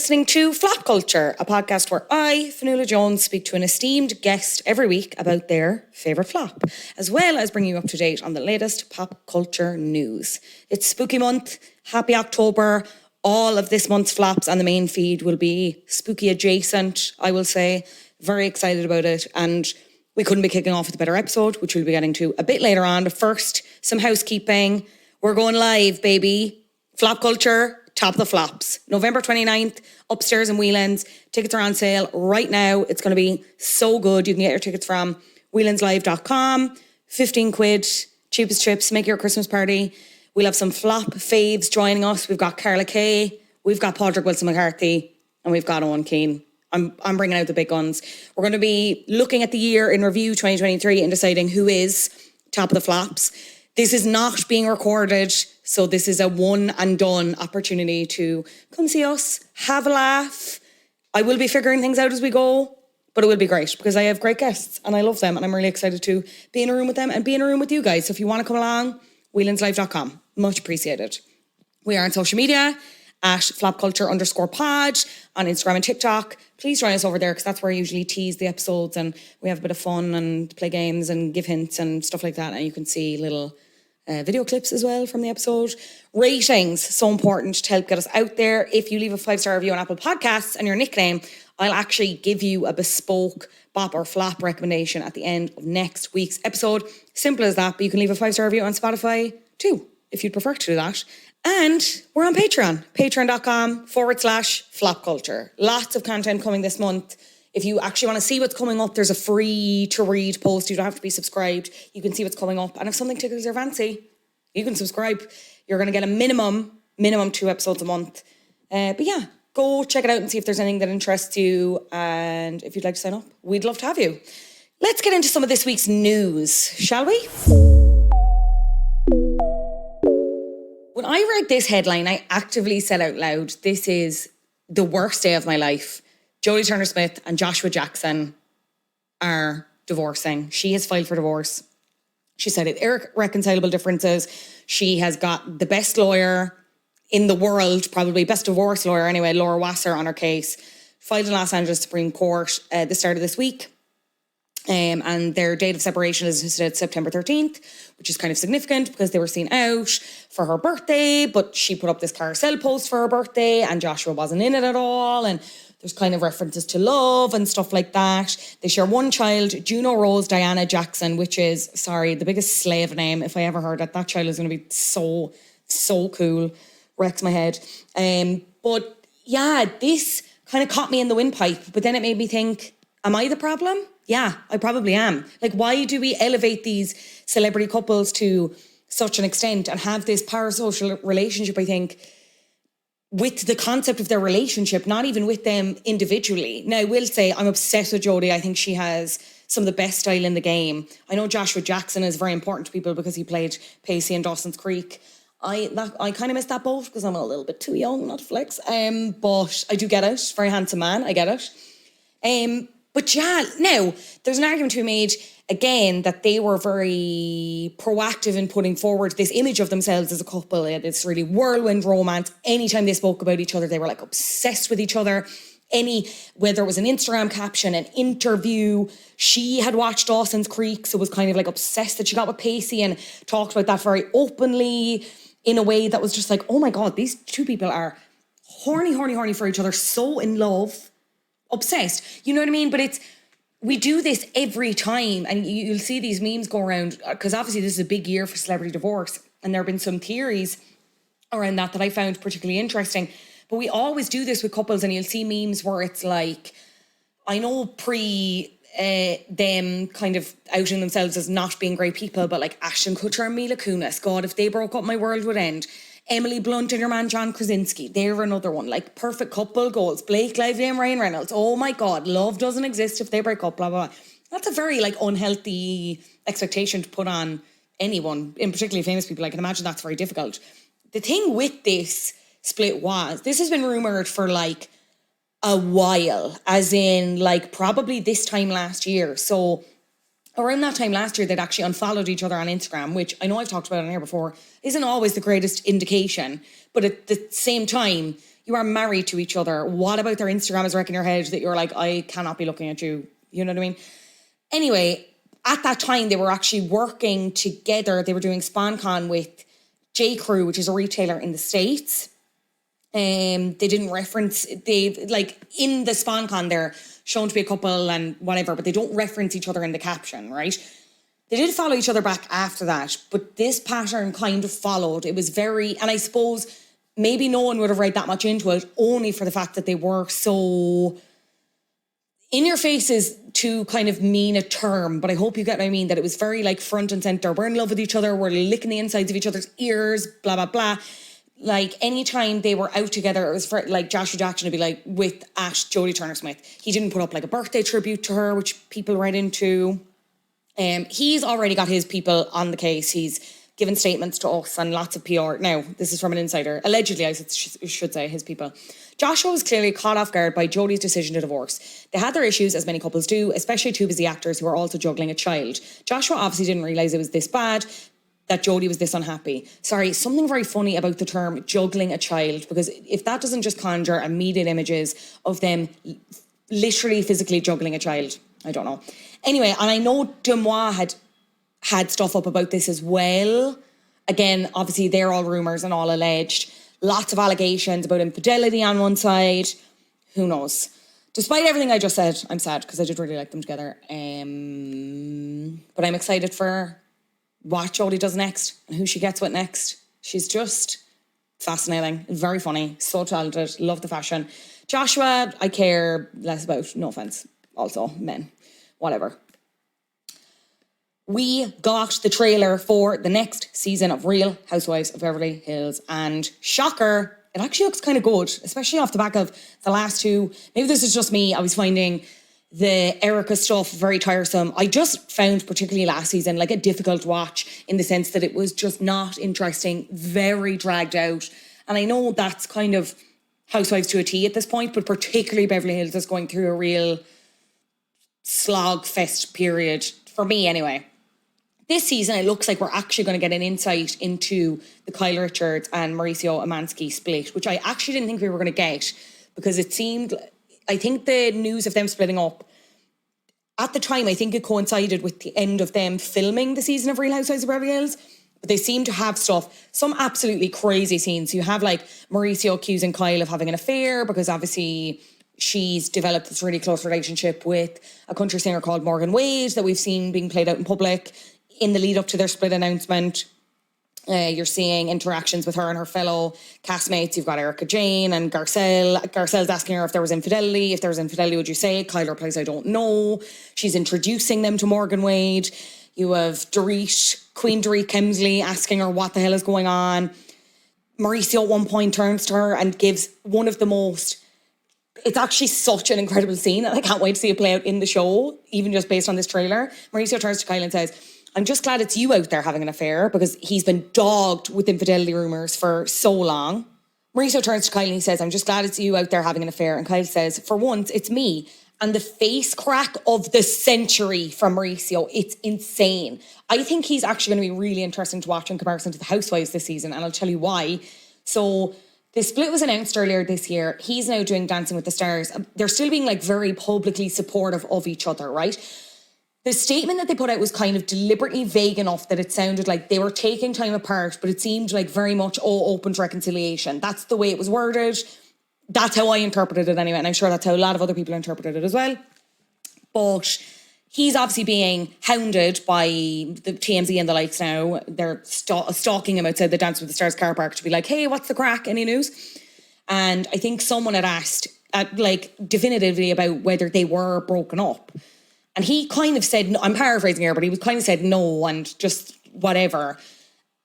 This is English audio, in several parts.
listening to Flop Culture, a podcast where I, Fionnuala Jones, speak to an esteemed guest every week about their favourite flop, as well as bring you up to date on the latest pop culture news. It's spooky month, happy October. All of this month's flops on the main feed will be spooky adjacent, I will say. Very excited about it, and we couldn't be kicking off with a better episode, which we'll be getting to a bit later on. But first, some housekeeping. We're going live, baby. Flop Culture, top of the flops. November 29th, upstairs in Whelan's. Tickets are on sale right now. It's going to be so good. You can get your tickets from whelanslive.com. 15 quid, cheapest trips, make your Christmas party. We'll have some flop faves joining us. We've got Carla Kay, we've got Padraig Wilson McCarthy, and we've got Owen Keane. I'm bringing out the big guns. We're going to be looking at the year in review 2023 and deciding who is top of the flops. This is not being recorded, so this is a one and done opportunity to come see us, have a laugh. I will be figuring things out as we go, but it will be great because I have great guests and I love them and I'm really excited to be in a room with them and be in a room with you guys. So if you want to come along, whelanslive.com. Much appreciated. We are on social media at flopculture_pod on Instagram and TikTok. Please join us over there because that's where I usually tease the episodes and we have a bit of fun and play games and give hints and stuff like that. And you can see little video clips as well from the episode. Ratings, so important to help get us out there. If you leave a 5-star review on Apple Podcasts and your nickname, I'll actually give you a bespoke bop or flop recommendation at the end of next week's episode. Simple as that, but you can leave a 5-star review on Spotify too, if you'd prefer to do that. And we're on Patreon, patreon.com/flop culture. Lots of content coming this month. If you actually want to see what's coming up, there's a free to read post. You don't have to be subscribed. You can see what's coming up. And if something tickles your fancy, you can subscribe. You're going to get a minimum 2 episodes a month. But yeah, go check it out and see if there's anything that interests you. And if you'd like to sign up, we'd love to have you. Let's get into some of this week's news, shall we? When I read this headline, I actively said out loud, this is the worst day of my life. Jodie Turner-Smith and Joshua Jackson are divorcing. She has filed for divorce. She said it irreconcilable differences. She has got the best lawyer in the world, probably best divorce lawyer anyway, Laura Wasser, on her case. Filed in Los Angeles Supreme Court the start of this week. And their date of separation is listed September 13th, which is kind of significant because they were seen out for her birthday, but she put up this carousel post for her birthday and Joshua wasn't in it at all. And there's kind of references to love and stuff like that. They share one child, Juno Rose Diana Jackson, which is, the biggest slave name if I ever heard it. That child is going to be so cool. Wrecks my head. But yeah, this kind of caught me in the windpipe, but then it made me think, am I the problem? Yeah, I probably am. Like, why do we elevate these celebrity couples to such an extent and have this parasocial relationship, I think, with the concept of their relationship, not even with them individually. Now, I will say I'm obsessed with Jodie. I think she has some of the best style in the game. I know Joshua Jackson is very important to people because he played Pacey in Dawson's Creek. I kind of missed that boat because I'm a little bit too young, not to flex. But I do get it. Very handsome man. I get it. But yeah, now, there's an argument to be made, again, that they were very proactive in putting forward this image of themselves as a couple. It's really whirlwind romance. Anytime they spoke about each other, they were like obsessed with each other. Whether it was an Instagram caption, an interview, she had watched Dawson's Creek, so was kind of like obsessed that she got with Pacey and talked about that very openly in a way that was just like, oh my God, these two people are horny for each other, so in love. Obsessed, you know what I mean? But we do this every time, and you'll see these memes go around because obviously this is a big year for celebrity divorce, and there have been some theories around that I found particularly interesting. But we always do this with couples, and you'll see memes where it's like, I know them kind of outing themselves as not being great people, but like Ashton Kutcher and Mila Kunis, God, if they broke up, my world would end. Emily Blunt and your man John Krasinski, they're another one. Like perfect couple goals. Blake Lively and Ryan Reynolds. Oh my God, love doesn't exist if they break up, blah, blah, blah. That's a very like unhealthy expectation to put on anyone, in particularly famous people. I can imagine that's very difficult. The thing with this split this has been rumoured for like a while, as in like probably this time last year. So around that time last year, they'd actually unfollowed each other on Instagram, which I know I've talked about on here before, isn't always the greatest indication. But at the same time, You are married to each other. What about their Instagram is wrecking your head that you're like, I cannot be looking at you. You know what I mean? Anyway, at that time, they were actually working together. They were doing SponCon with J. Crew, which is a retailer in the States. They didn't reference, like in the SponCon, they're shown to be a couple and whatever, but they don't reference each other in the caption, right? They did follow each other back after that, but this pattern kind of followed. It was very, and I suppose maybe no one would have read that much into it, only for the fact that they were so in your faces, to kind of mean a term, but I hope you get what I mean, that it was very like front and center. We're in love with each other. We're licking the insides of each other's ears, blah, blah, blah. Like anytime they were out together, it was for, like Joshua Jackson would be like with Jodie Turner-Smith. He didn't put up like a birthday tribute to her, which people read into. He's already got his people on the case. He's given statements to us and lots of PR. Now, this is from an insider. Allegedly, I should say, his people. Joshua was clearly caught off guard by Jodie's decision to divorce. They had their issues, as many couples do, especially two busy actors who are also juggling a child. Joshua obviously didn't realise it was this bad, that Jodie was this unhappy. Sorry, something very funny about the term juggling a child, because if that doesn't just conjure immediate images of them literally physically juggling a child, I don't know. Anyway, and I know Demois had stuff up about this as well. Again, obviously they're all rumours and all alleged. Lots of allegations about infidelity on one side. Who knows? Despite everything I just said, I'm sad because I did really like them together. But I'm excited for what Jodie does next and who she gets with next. She's just fascinating, very funny, so talented, love the fashion. Joshua, I care less about, no offence. Also, men, whatever. We got the trailer for the next season of Real Housewives of Beverly Hills, and shocker, it actually looks kind of good, especially off the back of the last two. Maybe this is just me. I was finding the Erica stuff very tiresome. I just found, particularly last season, like a difficult watch in the sense that it was just not interesting, very dragged out. And I know that's kind of Housewives to a T at this point, but particularly Beverly Hills is going through a real slog fest period, for me anyway. This season, it looks like we're actually going to get an insight into the Kyle Richards and Mauricio Amansky split, which I actually didn't think we were going to get, because it seemed, I think the news of them splitting up, at the time, I think it coincided with the end of them filming the season of Real Housewives of Beverly Hills, but they seem to have stuff, some absolutely crazy scenes. You have like Mauricio accusing Kyle of having an affair because obviously she's developed this really close relationship with a country singer called Morgan Wade that we've seen being played out in public. In the lead up to their split announcement, you're seeing interactions with her and her fellow castmates. You've got Erica Jane and Garcelle. Garcelle's asking her if there was infidelity. If there was infidelity, would you say? Kyle replies, I don't know. She's introducing them to Morgan Wade. You have Queen Dorit Kemsley asking her what the hell is going on. Mauricio at one point turns to her and gives one of the most, it's actually such an incredible scene, and I can't wait to see it play out in the show, even just based on this trailer. Mauricio turns to Kyle and says, I'm just glad it's you out there having an affair, because he's been dogged with infidelity rumours for so long. Mauricio turns to Kyle and he says, I'm just glad it's you out there having an affair. And Kyle says, for once, it's me. And the face crack of the century from Mauricio, it's insane. I think he's actually going to be really interesting to watch in comparison to the Housewives this season, and I'll tell you why. So the split was announced earlier this year. He's now doing Dancing with the Stars. They're still being like very publicly supportive of each other, right? The statement that they put out was kind of deliberately vague enough that it sounded like they were taking time apart, but it seemed like very much all open to reconciliation. That's the way it was worded. That's how I interpreted it anyway, and I'm sure that's how a lot of other people interpreted it as well. But he's obviously being hounded by the TMZ and the likes now. They're stalking him outside the Dance with the Stars car park to be like, hey, what's the crack? Any news? And I think someone had asked definitively about whether they were broken up. And he kind of said, no, I'm paraphrasing here, but he was kind of said no and just whatever.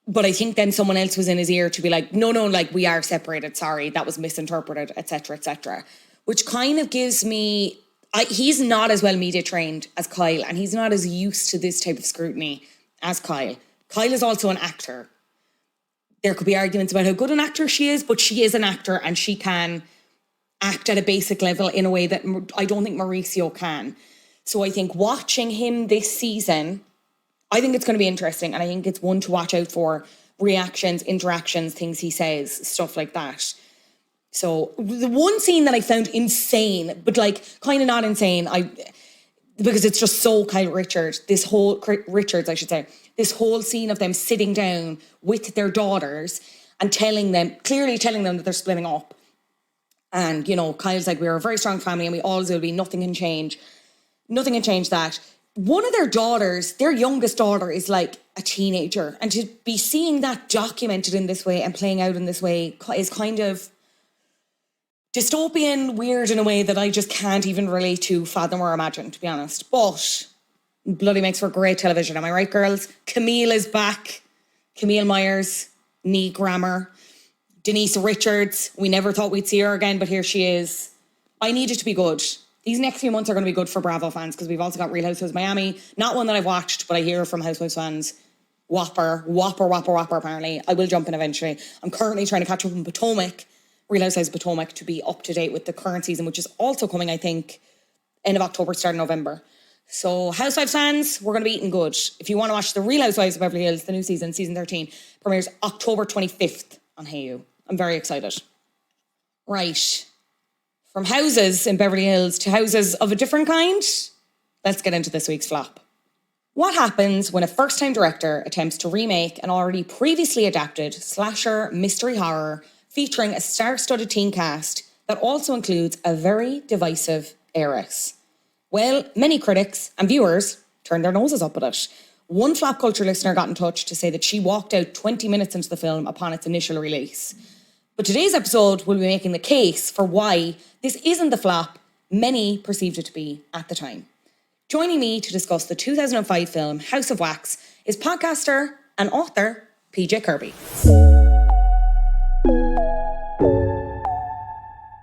But I think then someone else was in his ear to be like, no, like we are separated. Sorry, that was misinterpreted, etc., etc. Which kind of gives me, he's not as well media trained as Kyle, and he's not as used to this type of scrutiny as Kyle. Kyle is also an actor. There could be arguments about how good an actor she is, but she is an actor and she can act at a basic level in a way that I don't think Mauricio can. So I think watching him this season, I think it's going to be interesting. And I think it's one to watch out for: reactions, interactions, things he says, stuff like that. So the one scene that I found insane, but like kind of not insane, because it's just so Kyle Richards, this whole scene of them sitting down with their daughters and clearly telling them that they're splitting up. And, you know, Kyle's like, we're a very strong family and we always will be, nothing can change that. One of their daughters, their youngest daughter, is like a teenager. And to be seeing that documented in this way and playing out in this way is kind of dystopian, weird in a way that I just can't even relate to, fathom or imagine, to be honest. But bloody makes for great television. Am I right, girls? Camille is back. Camille Myers, Nee Grammer, Denise Richards. We never thought we'd see her again, but here she is. I need it to be good. These next few months are going to be good for Bravo fans because we've also got Real Housewives of Miami. Not one that I've watched, but I hear from Housewives fans. Whopper, apparently. I will jump in eventually. I'm currently trying to catch up on Potomac, Real Housewives of Potomac, to be up to date with the current season, which is also coming, I think, end of October, start of November. So Housewives fans, we're going to be eating good. If you want to watch The Real Housewives of Beverly Hills, the new season, season 13, premieres October 25th on Hayu. I'm very excited. Right. From houses in Beverly Hills to houses of a different kind, let's get into this week's flop. What happens when a first-time director attempts to remake an already previously adapted slasher mystery horror featuring a star-studded teen cast that also includes a very divisive heiress? Well, many critics and viewers turned their noses up at it. One flop culture listener got in touch to say that she walked out 20 minutes into the film upon its initial release. But today's episode will be making the case for why this isn't the flop many perceived it to be at the time. Joining me to discuss the 2005 film House of Wax is podcaster and author PJ Kirby.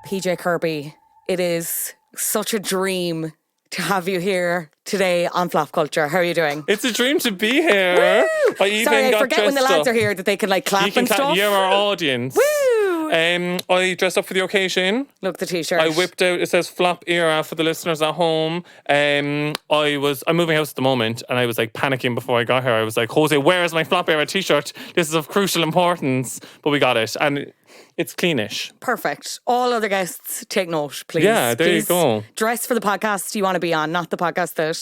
PJ Kirby, it is such a dream to have you here today on Flop Culture. How are you doing? It's a dream to be here. I forget when the lads are here that they can like clap and stuff. You're our audience. Woo! I dressed up for the occasion. Look, the t-shirt. I whipped out, it says Flop Era for the listeners at home. I'm moving house at the moment and I was like panicking before I got here. I was like, Jose, where is my Flop Era t-shirt? This is of crucial importance. But we got it. And it's cleanish. Perfect. All other guests, take note, please. Yeah, there you go. Dress for the podcast you want to be on, not the podcast that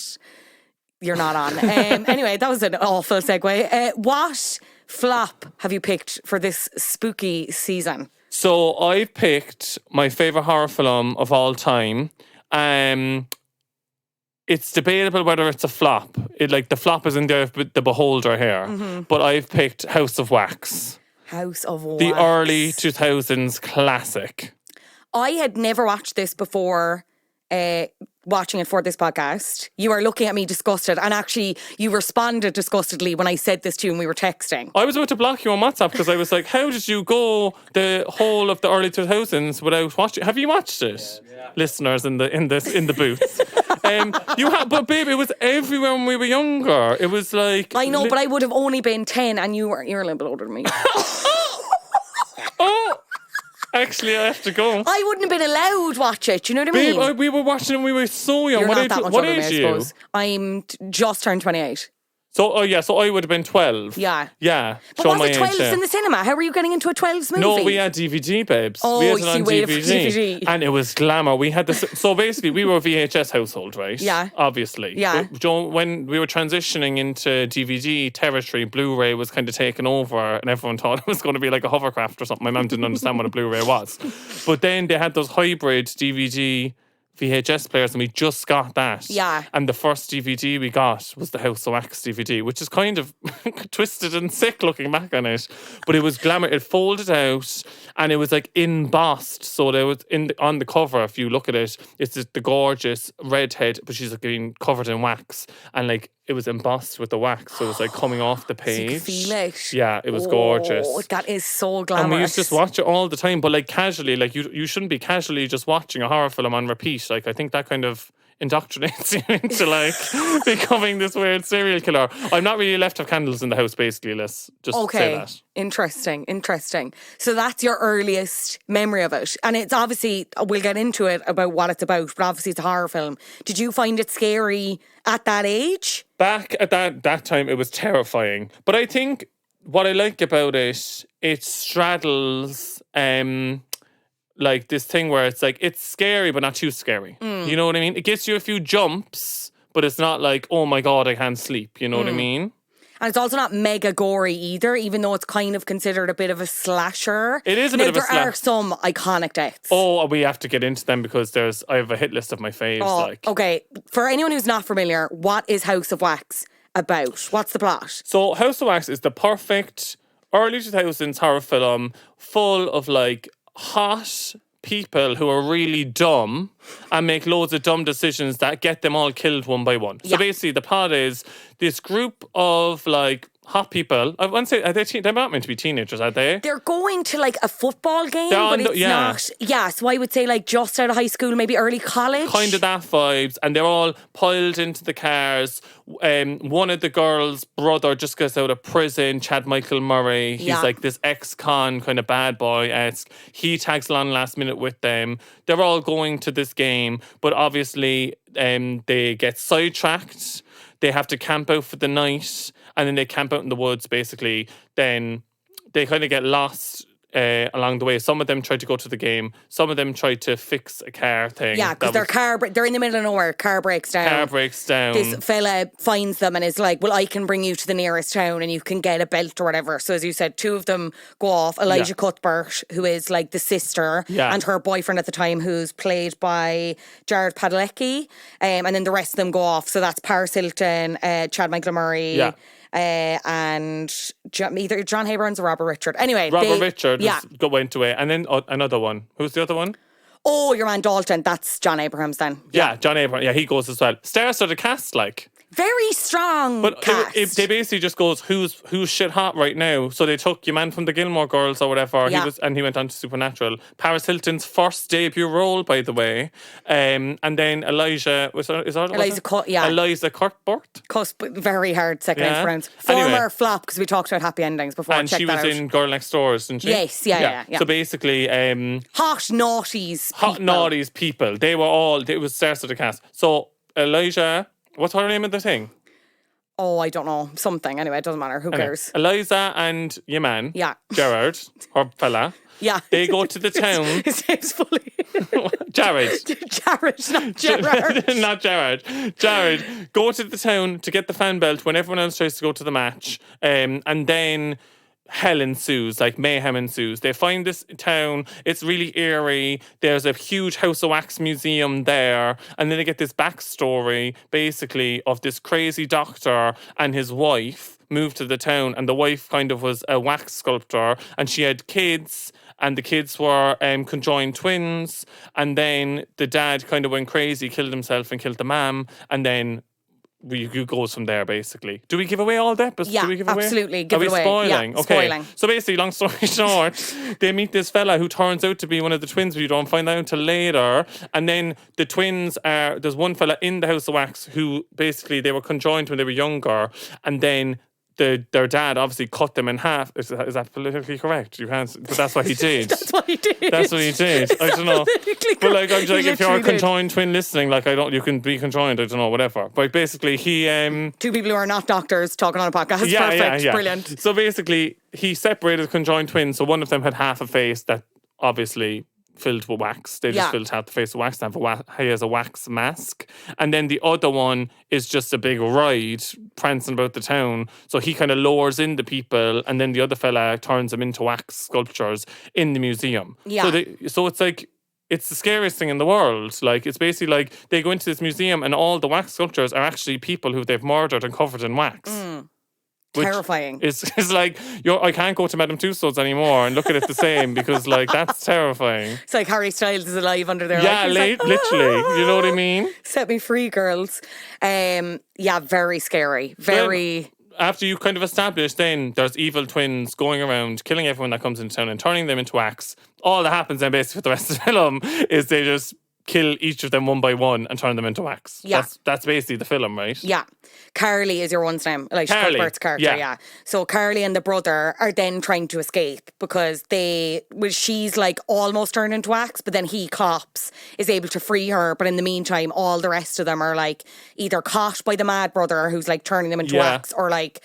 you're not on. Anyway, that was an awful segue. What flop have you picked for this spooky season? So I've picked my favourite horror film of all time. It's debatable whether it's a flop. The flop is in the beholder here. Mm-hmm. But I've picked House of Wax. House of Wax. The early 2000s classic. I had never watched this before watching it for this podcast. You are looking at me disgusted, and actually you responded disgustedly when I said this to you and we were texting. I was about to block you on WhatsApp because I was like, how did you go the whole of the early 2000s without watching? Have you watched it? Yeah. Listeners in the booth. You have, but babe, it was everywhere when we were younger. It was like, I know, but I would have only been 10 and you're a little bit older than me. Oh, actually, I have to go. I wouldn't have been allowed to watch it. Do you know what I mean? Babe, we were watching it when we were so young. You're what not age, that much what older age than me, I suppose. I'm just turned 28. So I would have been 12. Yeah. Yeah. But was it 12s in the cinema? How were you getting into a 12s movie? No, we had DVD, babes. Oh, we had it on DVD. And it was glamour. We had this. So basically, we were a VHS household, right? Yeah. Obviously. Yeah. But when we were transitioning into DVD territory, Blu-ray was kind of taken over and everyone thought it was going to be like a hovercraft or something. My mum didn't understand what a Blu-ray was. But then they had those hybrid DVD VHS players and we just got that. Yeah. And the first DVD we got was the House of Wax DVD, which is kind of twisted and sick looking back on it. But it was glamour. It folded out and it was like embossed. So there was on the cover, if you look at it, it's the gorgeous redhead, but she's like being covered in wax. And like it was embossed with the wax. So it was like coming off the page. So you could feel it. Yeah, it was gorgeous. That is so glamorous. And we used to just watch it all the time, but like casually, like you shouldn't be casually just watching a horror film on repeat. Like I think that kind of indoctrinates you into like becoming this weird serial killer. I'm not really left of candles in the house, basically. Let's just say that. Interesting. So that's your earliest memory of it. And it's obviously, we'll get into it about what it's about, but obviously it's a horror film. Did you find it scary at that age? Back at that time, it was terrifying. But I think what I like about it, it straddles like this thing where it's like, it's scary, but not too scary. You know what I mean? It gets you a few jumps, but it's not like, oh my God, I can't sleep. You know what I mean? And it's also not mega gory either, even though it's kind of considered a bit of a slasher. It is a bit of a There are some iconic deaths. Oh, we have to get into them because I have a hit list of my faves. Okay, for anyone who's not familiar, what is House of Wax about? What's the plot? So House of Wax is the perfect early 2000s horror film full of like hot people who are really dumb and make loads of dumb decisions that get them all killed one by one. So basically the plot is this group of like hot people. I want to say, they're not meant to be teenagers, are they? They're going to like a football game, but it's not. Yeah, so I would say like just out of high school, maybe early college. Kind of that vibes. And they're all piled into the cars. One of the girls' brother just gets out of prison, Chad Michael Murray. He's like this ex-con kind of bad boy-esque. He tags along last minute with them. They're all going to this game, but obviously they get sidetracked. They have to camp out for the night, and then they camp out in the woods, basically. Then they kind of get lost along the way. Some of them try to go to the game. Some of them try to fix a car thing. Yeah, because they're in the middle of nowhere. Car breaks down. This fella finds them and is like, well, I can bring you to the nearest town and you can get a belt or whatever. So as you said, two of them go off. Elijah Cuthbert, who is like the sister, and her boyfriend at the time, who's played by Jared Padalecki. And then the rest of them go off. So that's Paris Hilton, Chad Michael Murray. And either John Hayburns or Robert Richard. Anyway, Robert Richard went away. And then another one. Who's the other one? Oh, your man Dalton. That's John Abrahams then. Yeah, John Abrahams. Yeah, he goes as well. Stars of the cast, like. Very strong cast. They basically just goes, who's shit hot right now? So they took your man from the Gilmore Girls or whatever. He went on to Supernatural. Paris Hilton's first debut role, by the way. And then Eliza Cuthbert. Very hard second name to pronounce. Former flop, because we talked about happy endings before. And she was in Girl Next Door, isn't she? Yes, yeah. So basically, hot naughties people. They were all. It was stars of the cast. So Elijah. What's her name of the thing? Oh, I don't know. Something. Anyway, it doesn't matter. Who cares? Eliza and your man, Gerard, her fella, they go to the town. His name's fully. Jared. Jared, not Gerard. Not Jared. Jared, go to the town to get the fan belt when everyone else tries to go to the match. And then hell ensues, like mayhem ensues. They find this town, it's really eerie. There's a huge House of Wax museum there, and then they get this backstory, basically, of this crazy doctor and his wife moved to the town, and the wife kind of was a wax sculptor, and she had kids, and the kids were conjoined twins, and then the dad kind of went crazy, killed himself and killed the mom, and then you goes from there, basically. Do we give away all that? Yeah, do we give away? Absolutely. Give Are it we away. spoiling? Yeah, okay. spoiling. So basically, long story short, they meet this fella who turns out to be one of the twins, but you don't find out until later. And then the twins there's one fella in the House of Wax who basically they were conjoined when they were younger, and then their dad obviously cut them in half. Is that politically correct? You can't, but that's what he did. That's what he did. I don't know. But like, I'm like, if you're a conjoined twin listening, like you can be conjoined. I don't know, whatever. But basically, he two people who are not doctors talking on a podcast. Yeah, perfect, yeah. Brilliant. So basically, he separated conjoined twins. So one of them had half a face that obviously filled with wax. They just filled half the face with wax. He has a wax mask. And then the other one is just a big ride prancing about the town. So he kind of lures in the people, and then the other fella turns them into wax sculptures in the museum. Yeah. So it's like, it's the scariest thing in the world. Like, it's basically like they go into this museum and all the wax sculptures are actually people who they've murdered and covered in wax. Terrifying. It's like, I can't go to Madame Tussauds anymore and look at it the same because, like, that's terrifying. It's like Harry Styles is alive under there. Yeah, literally. You know what I mean? Set me free, girls. Yeah, very scary. Very... After you kind of establish, then there's evil twins going around killing everyone that comes into town and turning them into wax. All that happens then basically for the rest of the film is they just kill each of them one by one and turn them into wax. Yeah. That's basically the film, right? Yeah. Carly is your one's name. Like Cuthbert's character, yeah. So Carly and the brother are then trying to escape because she's like almost turned into wax, but then he, Cops, is able to free her. But in the meantime, all the rest of them are like either caught by the mad brother who's like turning them into wax, or like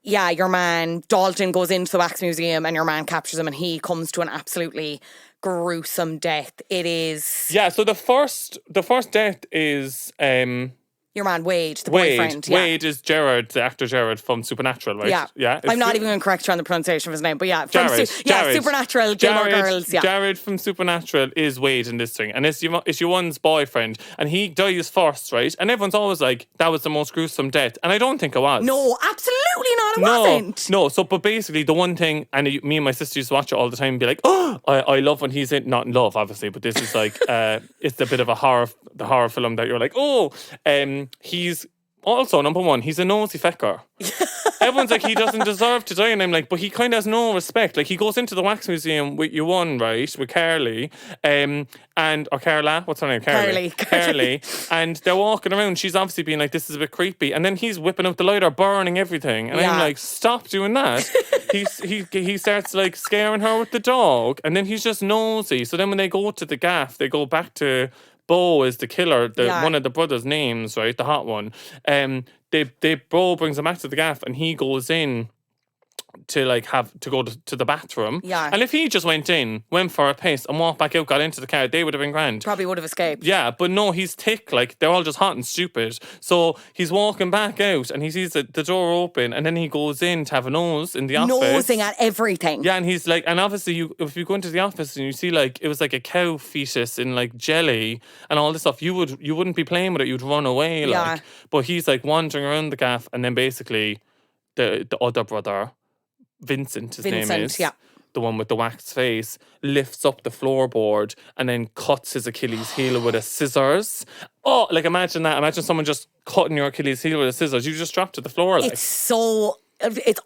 yeah, your man Dalton goes into the wax museum and your man captures him and he comes to an absolutely gruesome death. It is Yeah, so the first death is your man Wade, the boyfriend. Yeah. Wade is Gerard, the actor Gerard from Supernatural, right? Yeah. Yeah. I'm not even going to correct you on the pronunciation of his name, but yeah. Jared. Supernatural, Gilmore Girls, yeah. Jared from Supernatural is Wade in this thing. And it's your one's boyfriend. And he dies first, right? And everyone's always like, that was the most gruesome death. And I don't think it was. No, absolutely not. It wasn't. No, so, but basically the one thing, and me and my sister used to watch it all the time and be like, oh, I love when he's in, not in love, obviously, but this is like, it's a bit of the horror film that you're like, oh, he's also, number one, he's a nosy fecker. Everyone's like, he doesn't deserve to die. And I'm like, but he kind of has no respect. Like, he goes into the wax museum with your one, right? With Carly. Or Carla. What's her name? Carly. And they're walking around. She's obviously being like, this is a bit creepy. And then he's whipping out the lighter, burning everything. And I'm like, stop doing that. He starts like scaring her with the dog. And then he's just nosy. So then when they go to the gaff, they go back to Bo is the killer, one of the brothers' names, right? The hot one. Bo brings him back to the gaff and he goes in to like have to go to the bathroom. Yeah. And if he just went for a piss and walked back out, got into the car, they would have been grand. Probably would have escaped. Yeah, but no, he's thick. Like, they're all just hot and stupid. So he's walking back out and he sees the door open and then he goes in to have a nose in the office. Nosing at everything. Yeah, and he's like, and obviously if you go into the office and you see like, it was like a cow fetus in like jelly and all this stuff, you wouldn't be playing with it, you'd run away. Like. Yeah. But he's like wandering around the gaff and then basically the other brother, Vincent, his name is. Yeah. The one with the waxed face, lifts up the floorboard and then cuts his Achilles heel with a scissors. Oh, like imagine that. Imagine someone just cutting your Achilles heel with a scissors. You just drop to the floor. Like. It's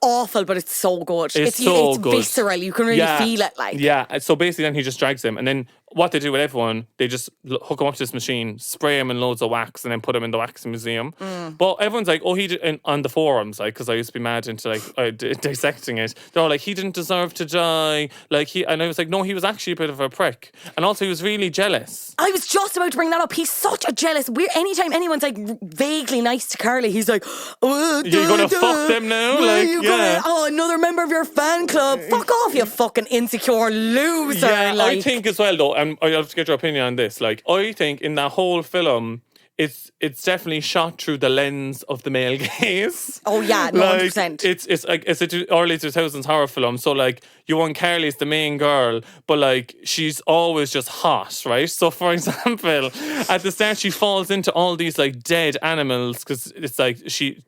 awful, but it's so good. It's so good. Visceral. You can really feel it. Like. Yeah. So basically then he just drags him. And then what they do with everyone, they just hook him up to this machine, spray him in loads of wax and then put him in the wax museum. But everyone's like, oh, he did, on the forums, like, because I used to be mad into like dissecting it. They're all like, he didn't deserve to die. And I was like, no, he was actually a bit of a prick. And also he was really jealous. I was just about to bring that up. He's such a jealous. Anytime anyone's like vaguely nice to Carly, he's like, oh, you're going to fuck them now? Like, another member of your fan club. Fuck off, you fucking insecure loser. Yeah, like. I think as well, though, and I have to get your opinion on this. Like, I think in that whole film, it's definitely shot through the lens of the male gaze. Oh yeah, 100%. It's like it's a early 2000s horror film. So like you want Carly's the main girl, but like she's always just hot, right? So for example, at the start she falls into all these like dead animals because it's like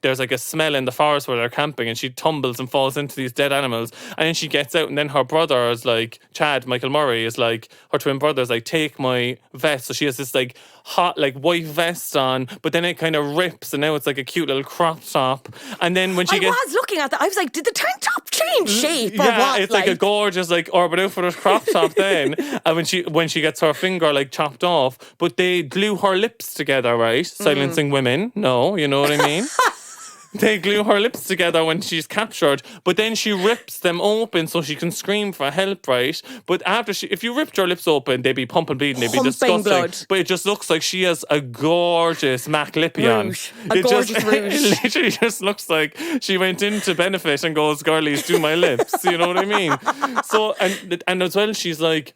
there's like a smell in the forest where they're camping, and she tumbles and falls into these dead animals, and then she gets out, and then her brother is like Michael Murray is like her twin brother is like, take my vest. So she has this like hot like white vest on, but then it kind of rips and now it's like a cute little crop top. And then when she I was looking at that, I was like, did the tank top change shape or what? It's like a gorgeous like Urban Outfitters crop top then. And when she gets her finger like chopped off, but they glue her lips together, right? Silencing women. No, you know what I mean? They glue her lips together when she's captured, but then she rips them open so she can scream for help, right? But if you ripped her lips open, they'd be pumping bleeding, they'd be disgusting. Blood. But it just looks like she has a gorgeous MAC lippy on. A gorgeous rouge. It literally just looks like she went into Benefit and goes, girlies, do my lips. You know what I mean? So, and as well, she's like,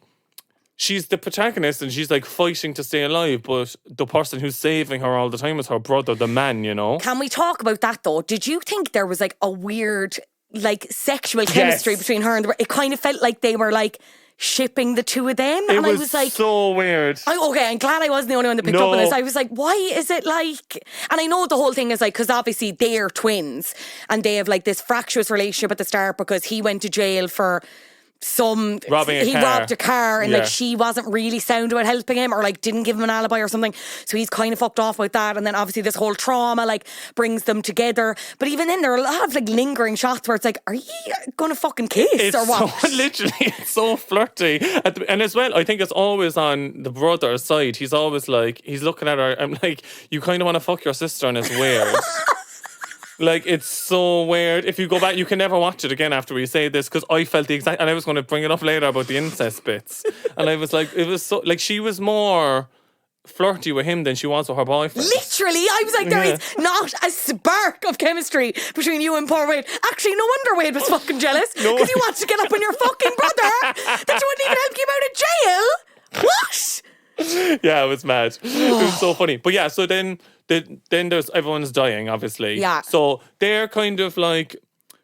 she's the protagonist and she's like fighting to stay alive, but the person who's saving her all the time is her brother, the man, you know? Can we talk about that though? Did you think there was like a weird like sexual chemistry between her and it kind of felt like they were like shipping the two of them? It and was I was like, so weird. I'm glad I wasn't the only one that picked up on this. I was like, why is it like... And I know the whole thing is like, because obviously they're twins and they have like this fractious relationship at the start because he went to jail for... he robbed a car and like she wasn't really sound about helping him or like didn't give him an alibi or something, so he's kind of fucked off about that. And then obviously this whole trauma like brings them together, but even then there are a lot of like lingering shots where it's like, are you gonna fucking kiss or what? Literally it's so flirty and as well I think it's always on the brother's side. He's always like, he's looking at her, I'm like, you kind of want to fuck your sister and it's weird. Like, it's so weird. If you go back, you can never watch it again after we say this, because I felt the exact... And I was going to bring it up later about the incest bits. And I was like, it was so... Like, she was more... flirty with him than she was with her boyfriend. Literally, I was like, there is not a spark of chemistry between you and poor Wade. Actually, no wonder Wade was fucking jealous because he wanted to get up on your fucking brother that you wouldn't even help him out of jail. What? Yeah, it was mad. It was so funny. But yeah, so then there's everyone's dying, obviously. Yeah. So they're kind of like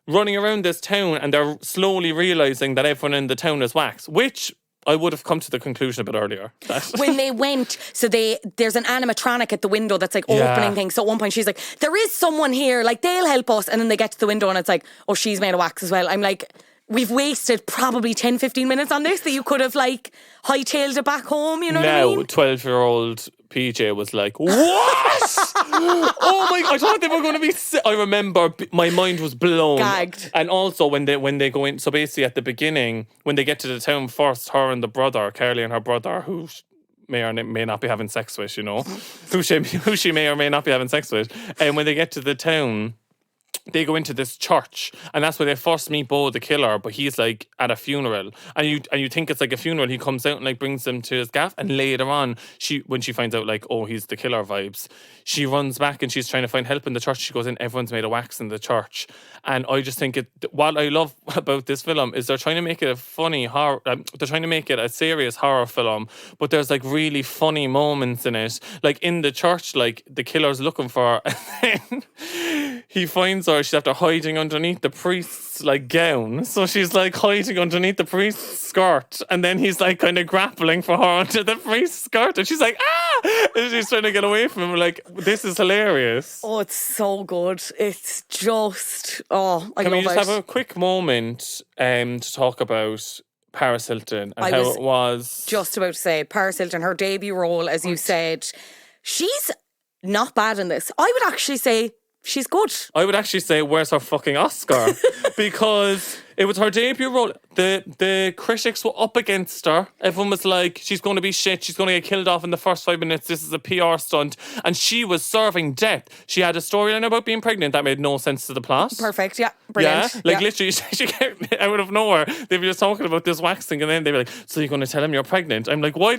running around this town and they're slowly realising that everyone in the town is wax, which I would have come to the conclusion a bit earlier. When they went, so there's an animatronic at the window that's like opening things. So at one point she's like, there is someone here, like they'll help us. And then they get to the window and it's like, oh, she's made of wax as well. I'm like, we've wasted probably 10, 15 minutes on this that you could have like hightailed it back home, you know what I mean? 12-year-old PJ was like, what? Oh my God, I thought they were going to be sick. I remember my mind was blown. Gagged. And also when they go in, so basically at the beginning, when they get to the town first, her and the brother, Carly and her brother, who may or may not be having sex with, you know, who she may or may not be having sex with. And when they get to the town, they go into this church, and that's where they first meet Bo the killer, but he's like at a funeral, and you think it's like a funeral. He comes out and like brings them to his gaff, and later on, when she finds out like, oh, he's the killer vibes, she runs back and she's trying to find help in the church. She goes in, everyone's made of wax in the church, and I just think what I love about this film is they're trying to make it a funny horror. They're trying to make it a serious horror film, but there's like really funny moments in it, like in the church, like the killer's looking for her, and then he finds her. She's after hiding underneath the priest's like gown, so she's like hiding underneath the priest's skirt, and then he's like kind of grappling for her under the priest's skirt, and she's like, ah, and she's trying to get away from him. Like, this is hilarious. Oh, it's so good. It's just, I Can we love just it. have a quick moment to talk about Paris Hilton and how it was? Just about to say, Paris Hilton, her debut role, as you said, she's not bad in this. I would actually say she's good. I would actually say, where's her fucking Oscar? Because it was her debut role. The critics were up against her. Everyone was like, she's going to be shit. She's going to get killed off in the first 5 minutes. This is a PR stunt. And she was serving death. She had a storyline about being pregnant that made no sense to the plot. Perfect, yeah. Brilliant. Yeah, like literally, she came out of nowhere. They'd be just talking about this wax thing, and then they'd be like, so you're going to tell him you're pregnant? I'm like, why?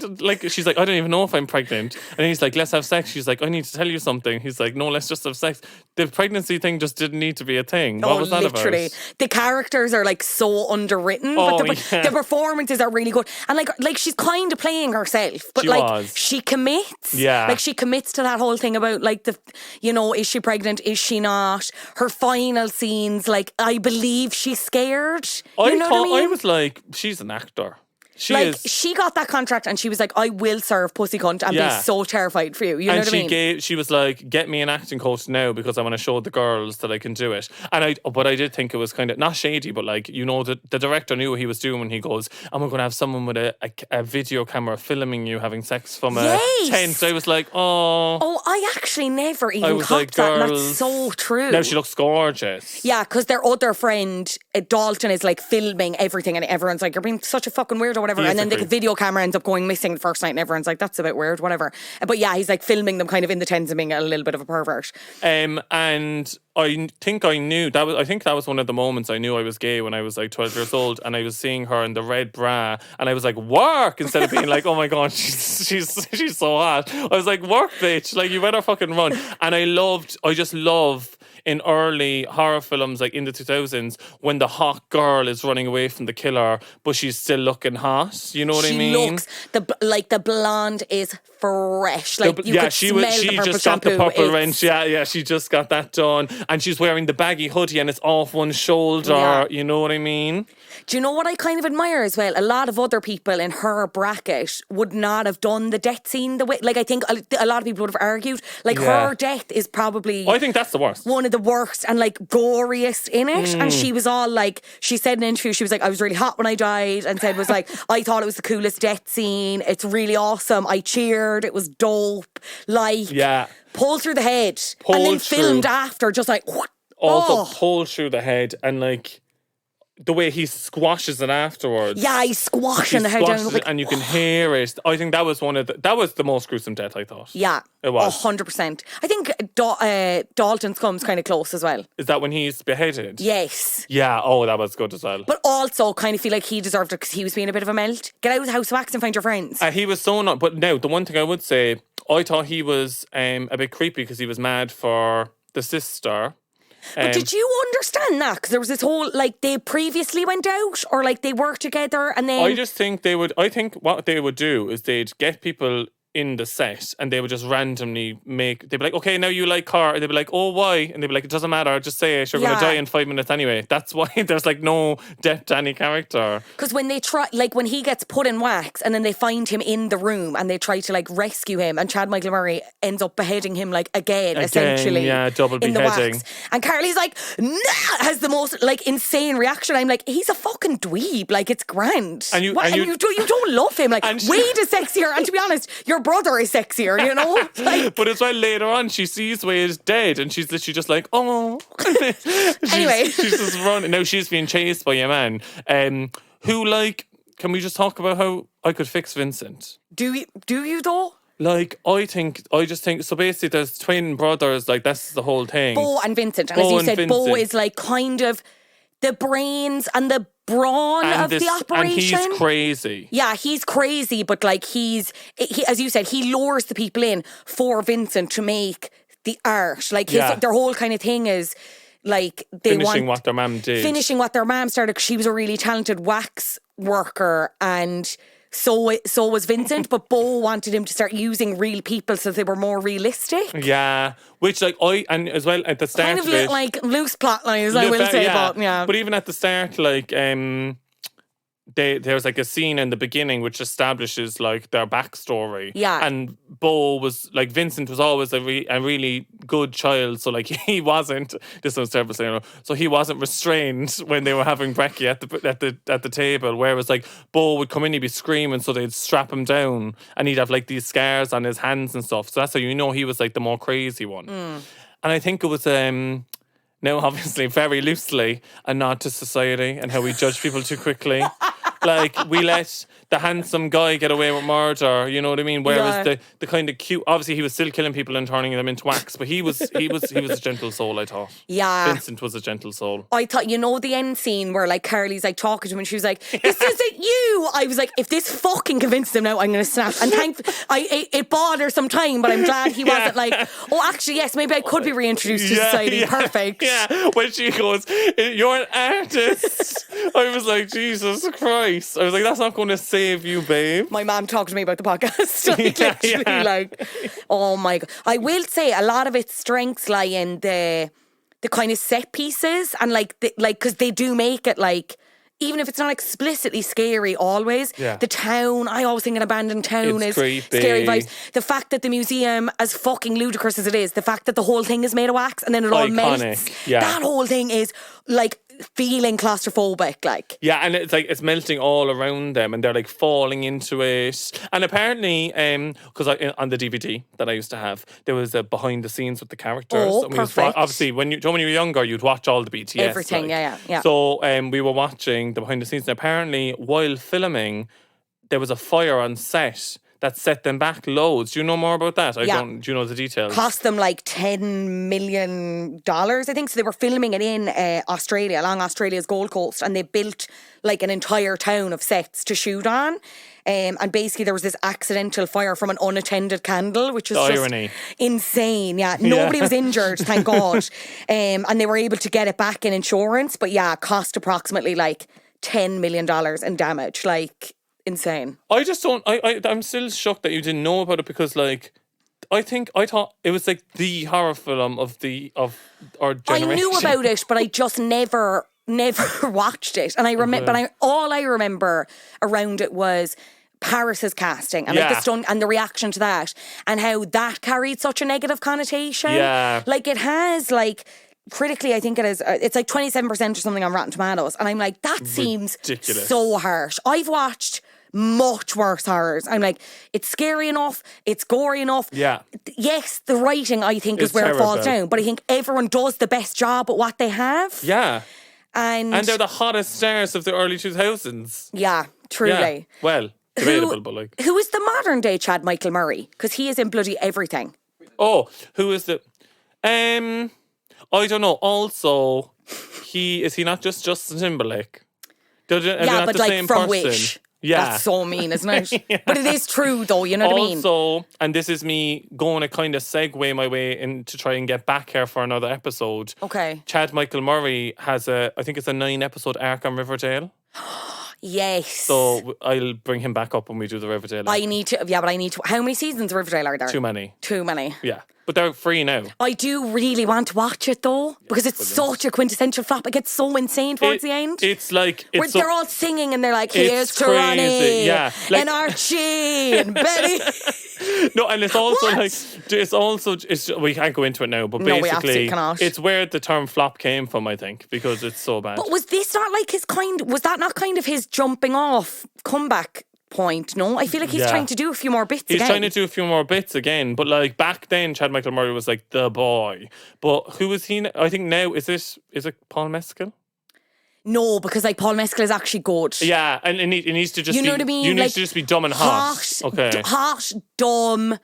She's like, I don't even know if I'm pregnant. And he's like, let's have sex. She's like, I need to tell you something. He's like, no, let's just have sex. The pregnancy thing just didn't need to be a thing. What was that literally. about? The characters are like so underwritten, but the performances are really good. And like she's kind of playing herself, but she commits. Yeah. Like she commits to that whole thing about like is she pregnant? Is she not? Her final scenes, like I believe she's scared. You know what I mean? I was like, she's an actor. She got that contract and she was like, I will serve pussy cunt and be so terrified for you. You know what I mean? She was like, get me an acting coach now because I want to show the girls that I can do it. But I did think it was kind of, not shady, but like, the director knew what he was doing when he goes, and we're going to have someone with a video camera filming you having sex from a tent. I was like, oh. Oh, I actually never even caught that. And that's so true. Now she looks gorgeous. Yeah, because their other friend, Dalton, is like filming everything and everyone's like, you're being such a fucking weirdo, whatever. And then the video camera ends up going missing the first night and everyone's like, that's a bit weird, whatever. But yeah, he's like filming them kind of in the tents and being a little bit of a pervert. And I think that was one of the moments I knew I was gay when I was like 12 years old, and I was seeing her in the red bra and I was like, work, instead of being like, oh my God, she's so hot. I was like, work, bitch, like you better fucking run. And I just love in early horror films, like in the 2000s, when the hot girl is running away from the killer, but she's still looking hot. You know what I mean? She looks, the blonde is fresh. Like you could smell the purple shampoo. She just got the purple wrench. Yeah, she just got that done. And she's wearing the baggy hoodie and it's off one shoulder. Yeah. You know what I mean? Do you know what I kind of admire as well? A lot of other people in her bracket would not have done the death scene the way. Like, I think a lot of people would have argued. Like, her death is probably... I think that's the worst. One of the worst and, like, goriest in it. And she was all, like... She said in an interview, she was like, I was really hot when I died. And said, was like, I thought it was the coolest death scene. It's really awesome. I cheered. It was dope. Like... Yeah. Pulled through the head. And then filmed after, just like... What? Also, pulled through the head and, like... The way he squashes it afterwards. Yeah, he's squashing the head down. Like, and you can hear it. I think that was that was the most gruesome death, I thought. Yeah. It was. 100%. I think Dalton's comes kind of close as well. Is that when he's beheaded? Yes. Yeah, that was good as well. But also kind of feel like he deserved it because he was being a bit of a melt. Get out of the house of wax and find your friends. He was so not. But now, the one thing I would say, I thought he was a bit creepy because he was mad for the sister. But did you understand that? Because there was this whole, like, they previously went out or, like, they worked together and then... I just think I think what they would do is they'd get people in the set and they would just randomly they'd be like, okay, now you like Car. And they'd be like, oh, why? And they'd be like, it doesn't matter, just say it. You're going to die in 5 minutes anyway. That's why there's like no depth to any character. Because when they try, like when he gets put in wax and then they find him in the room and they try to like rescue him and Chad Michael Murray ends up beheading him like again essentially. Yeah, double beheading. Wax. And Carly's like, nah, has the most like insane reaction. I'm like, he's a fucking dweeb. Like, it's grand. And you don't love him. Like, Wade is sexier. And to be honest, your brother is sexier, you know? Like, but as well, later on, she sees Wade dead and she's literally just like, oh. Anyway. She's just running. Now she's being chased by a man who, like, can we just talk about how I could fix Vincent? Do you though? Like, I just think, so basically there's twin brothers, like, that's the whole thing. Bo and Vincent. And as you said, Bo is like kind of the brains and the brawn of the operation. And he's crazy. Yeah, he's crazy, but like he, as you said, he lures the people in for Vincent to make the art. Like their whole kind of thing is like they finishing what their mum did. Finishing what their mum started, because she was a really talented wax worker and so was Vincent, but Bo wanted him to start using real people so they were more realistic. Yeah, which like and as well at the start kind of like loose plot lines, I will say, but yeah. But even at the start, like there's like a scene in the beginning which establishes like their backstory. Yeah. And Bo was like, Vincent was always a really good child, so like he wasn't. This sounds terrible saying, so he wasn't restrained when they were having brekkie at the table. Whereas like Bo would come in, he'd be screaming, so they'd strap him down, and he'd have like these scars on his hands and stuff. So that's how you know he was like the more crazy one. And I think it was now obviously very loosely a nod to society and how we judge people too quickly. Like, we let the handsome guy get away with murder, you know what I mean? Whereas the kind of cute, obviously he was still killing people and turning them into wax, but he was a gentle soul, I thought. Yeah. Vincent was a gentle soul. I thought, you know, the end scene where like Carly's like talking to him and she was like, this isn't you. I was like, if this fucking convinces him now, I'm going to snap. And it bothered some time, but I'm glad he wasn't like, oh, actually, yes, maybe I could be reintroduced to society. Perfect. Yeah. When she goes, you're an artist. I was like, Jesus Christ. I was like, that's not going to save you, babe. My mom talked to me about the podcast. Like, oh my God. I will say a lot of its strengths lie in the kind of set pieces and because they do make it like, even if it's not explicitly scary always, the town, I always think an abandoned town is creepy. Scary vibes. The fact that the museum, as fucking ludicrous as it is, the fact that the whole thing is made of wax and then it all melts, that whole thing is like feeling claustrophobic, like. Yeah, and it's like it's melting all around them and they're like falling into it. And apparently, because on the DVD that I used to have, there was a behind the scenes with the characters. Oh, and perfect. Obviously, when you were younger, you'd watch all the BTS. Everything, like. yeah. So we were watching the behind the scenes, and apparently, while filming, there was a fire on set that set them back loads. Do you know more about that? Do you know the details? Cost them like $10 million, I think. So they were filming it in Australia, along Australia's Gold Coast, and they built like an entire town of sets to shoot on. And basically there was this accidental fire from an unattended candle, which was just insane. Yeah, nobody was injured, thank God. And they were able to get it back in insurance. But yeah, it cost approximately like $10 million in damage. Like, insane. I just don't. I'm still shocked that you didn't know about it because, like, I thought it was like the horror film of our generation. I knew about it, but I just never watched it. And I remember, all I remember around it was Paris's casting and like the stunt and the reaction to that, and how that carried such a negative connotation. Yeah, like it has like. Critically, I think it is. It's like 27% or something on Rotten Tomatoes, and I'm like, that seems ridiculous. So harsh. I've watched much worse horrors. I'm like, it's scary enough, it's gory enough. Yeah. Yes, the writing I think is where it falls down, but I think everyone does the best job at what they have. Yeah. And they're the hottest stars of the early 2000s. Yeah, truly. Yeah. Well, debatable, but like. Who is the modern day Chad Michael Murray? Because he is in bloody everything. Oh, who is the? I don't know. Also, is he not just Justin Timberlake? Yeah, but like from which? Yeah. That's so mean, isn't it? Yeah. But it is true, though. You know what I mean? Also, and this is me going to kind of segue my way in to try and get back here for another episode. Okay. Chad Michael Murray has I think it's a 9-episode arc on Riverdale. Yes. So I'll bring him back up when we do the Riverdale. I need to. How many seasons of Riverdale are there? Too many. Yeah. But they're free now. I do really want to watch it though, because it's such a quintessential flop. It gets so insane towards the end. It's like... Where they're all singing and they're like, here's to Ronnie and Archie and Betty. No, and it's also we can't go into it now, but basically we absolutely cannot. It's where the term flop came from, I think, because it's so bad. But was this not like was that not kind of his jumping off comeback point? No, I feel like he's trying to do a few more bits again. He's trying to do a few more bits again, but like back then Chad Michael Murray was like the boy. But who is he? I think now is it Paul Mescal? No, because like Paul Mescal is actually good. Yeah, and it needs to just you know what I mean? You need like, to just be dumb and hot. Okay. Hot, dumb,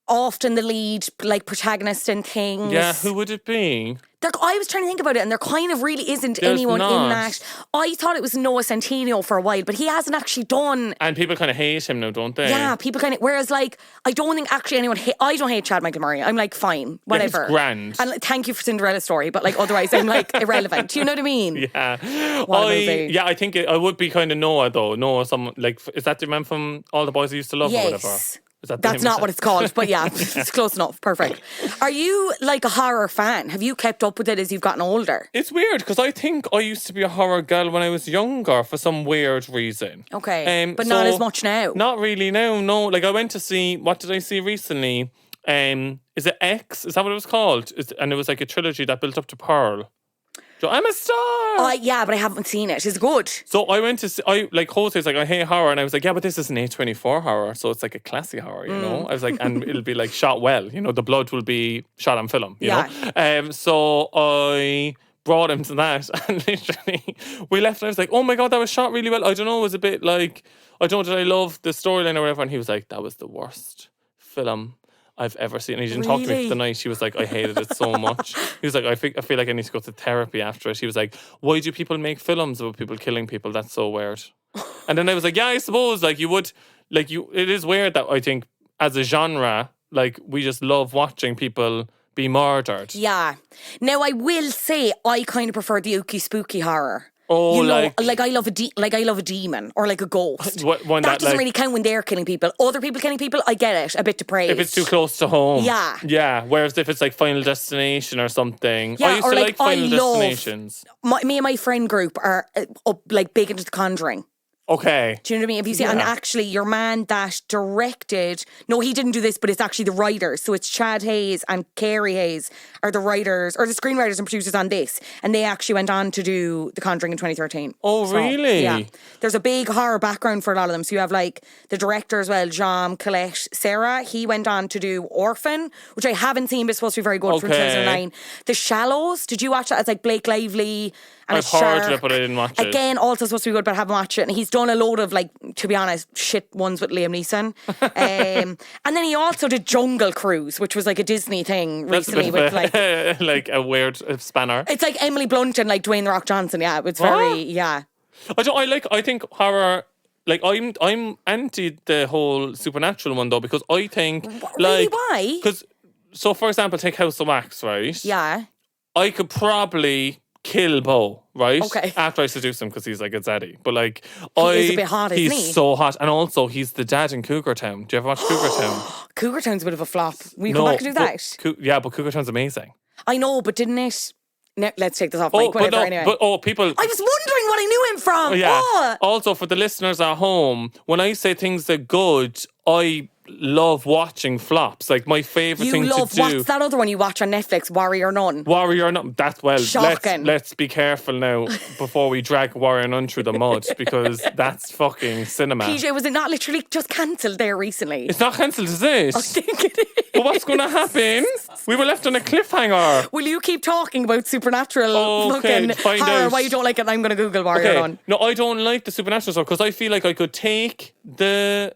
often the lead, like protagonist in things. Yeah, who would it be? I was trying to think about it, and there kind of really isn't anyone in that. I thought it was Noah Centineo for a while, but he hasn't actually done. And people kind of hate him now, don't they? Yeah, people kind of. Whereas, like, I don't think actually anyone. I don't hate Chad Michael Murray. I'm like, fine, whatever. It's grand. And like, thank you for Cinderella Story, but like, otherwise, I'm like irrelevant. Do you know what I mean? Yeah. I I think I would be kind of Noah though. Noah, someone like, is that the man from All the Boys I Used to Love or whatever? That's not what it's called, but yeah, it's close enough. Perfect. Are you like a horror fan? Have you kept up with it as you've gotten older? It's weird because I think I used to be a horror girl when I was younger for some weird reason. Okay, but not as much now. Not really now, no. Like I went to see, what did I see recently? Is it X? Is that what it was called? And it was like a trilogy that built up to Pearl. I'm a star. Yeah, but I haven't seen it. It's good. So I went to see, Jose's like, I hate horror. And I was like, yeah, but this is an A24 horror. So it's like a classy horror, you know? I was like, and it'll be like shot well. You know, the blood will be shot on film, you know? So I brought him to that. And literally, we left and I was like, oh my God, that was shot really well. I don't know, it was a bit like, I don't know, did I love the storyline or whatever? And he was like, that was the worst film I've ever seen. And he didn't talk to me for the night. He was like, I hated it so much. He was like, I feel like I need to go to therapy after it. He was like, why do people make films about people killing people? That's so weird. And then I was like, yeah, I suppose like you would, like it is weird that I think as a genre, like we just love watching people be murdered. Yeah. Now I will say I kind of prefer the ooky spooky horror. Oh, you know, like I love a demon or like a ghost. That doesn't really count when they're killing people. Other people killing people, I get it. A bit depraved. If it's too close to home. Yeah. Yeah. Whereas if it's like Final Destination or something. Yeah, I used to like Final Destinations. Me and my friend group are like big into The Conjuring. Okay. Do you know what I mean? Have you seen? And actually, your man that directed, no, he didn't do this, but it's actually the writers. So it's Chad Hayes and Carey Hayes are the writers or the screenwriters and producers on this, and they actually went on to do The Conjuring in 2013. Oh, really? Yeah. There's a big horror background for a lot of them. So you have like the director as well, Jean Colette Serra. He went on to do Orphan, which I haven't seen, but it's supposed to be very good from 2009. The Shallows. Did you watch that? It's like Blake Lively. And I've heard of it, but I didn't watch it. Again, also supposed to be good, but I haven't watched it. And he's done a load of, like, to be honest, shit ones with Liam Neeson. And then he also did Jungle Cruise, which was like a Disney thing recently. With like a weird spanner. It's like Emily Blunt and like Dwayne The Rock Johnson. Yeah, it's very, I think horror. Like I'm anti the whole supernatural one though, because I think really, why? Because so for example, take House of Wax, right? Yeah. I could probably kill Bo, right? Okay. After I seduce him because he's like a zaddy. But like, he's a bit hot, isn't he? He's so hot. And also, he's the dad in Cougar Town. Do you ever watch Cougar Town? Cougar Town's a bit of a flop. Will you come back and do that? But Cougar Town's amazing. I know, but didn't it? No, let's take this off mic. Anyway. People... I was wondering what I knew him from. Yeah. Oh. Also, for the listeners at home, when I say things are good, I love watching flops. Like my favourite thing to do. What's that other one you watch on Netflix? Warrior Nun. Warrior Nun. That's shocking. Let's be careful now before we drag Warrior Nun through the mud because that's fucking cinema. PJ, was it not literally just cancelled there recently? It's not cancelled, is it? I think it is. But what's going to happen? We were left on a cliffhanger. Will you keep talking about supernatural fucking find horror? out. Why you don't like it? I'm going to Google Warrior Nun. No, I don't like the supernatural stuff because I feel like I could take the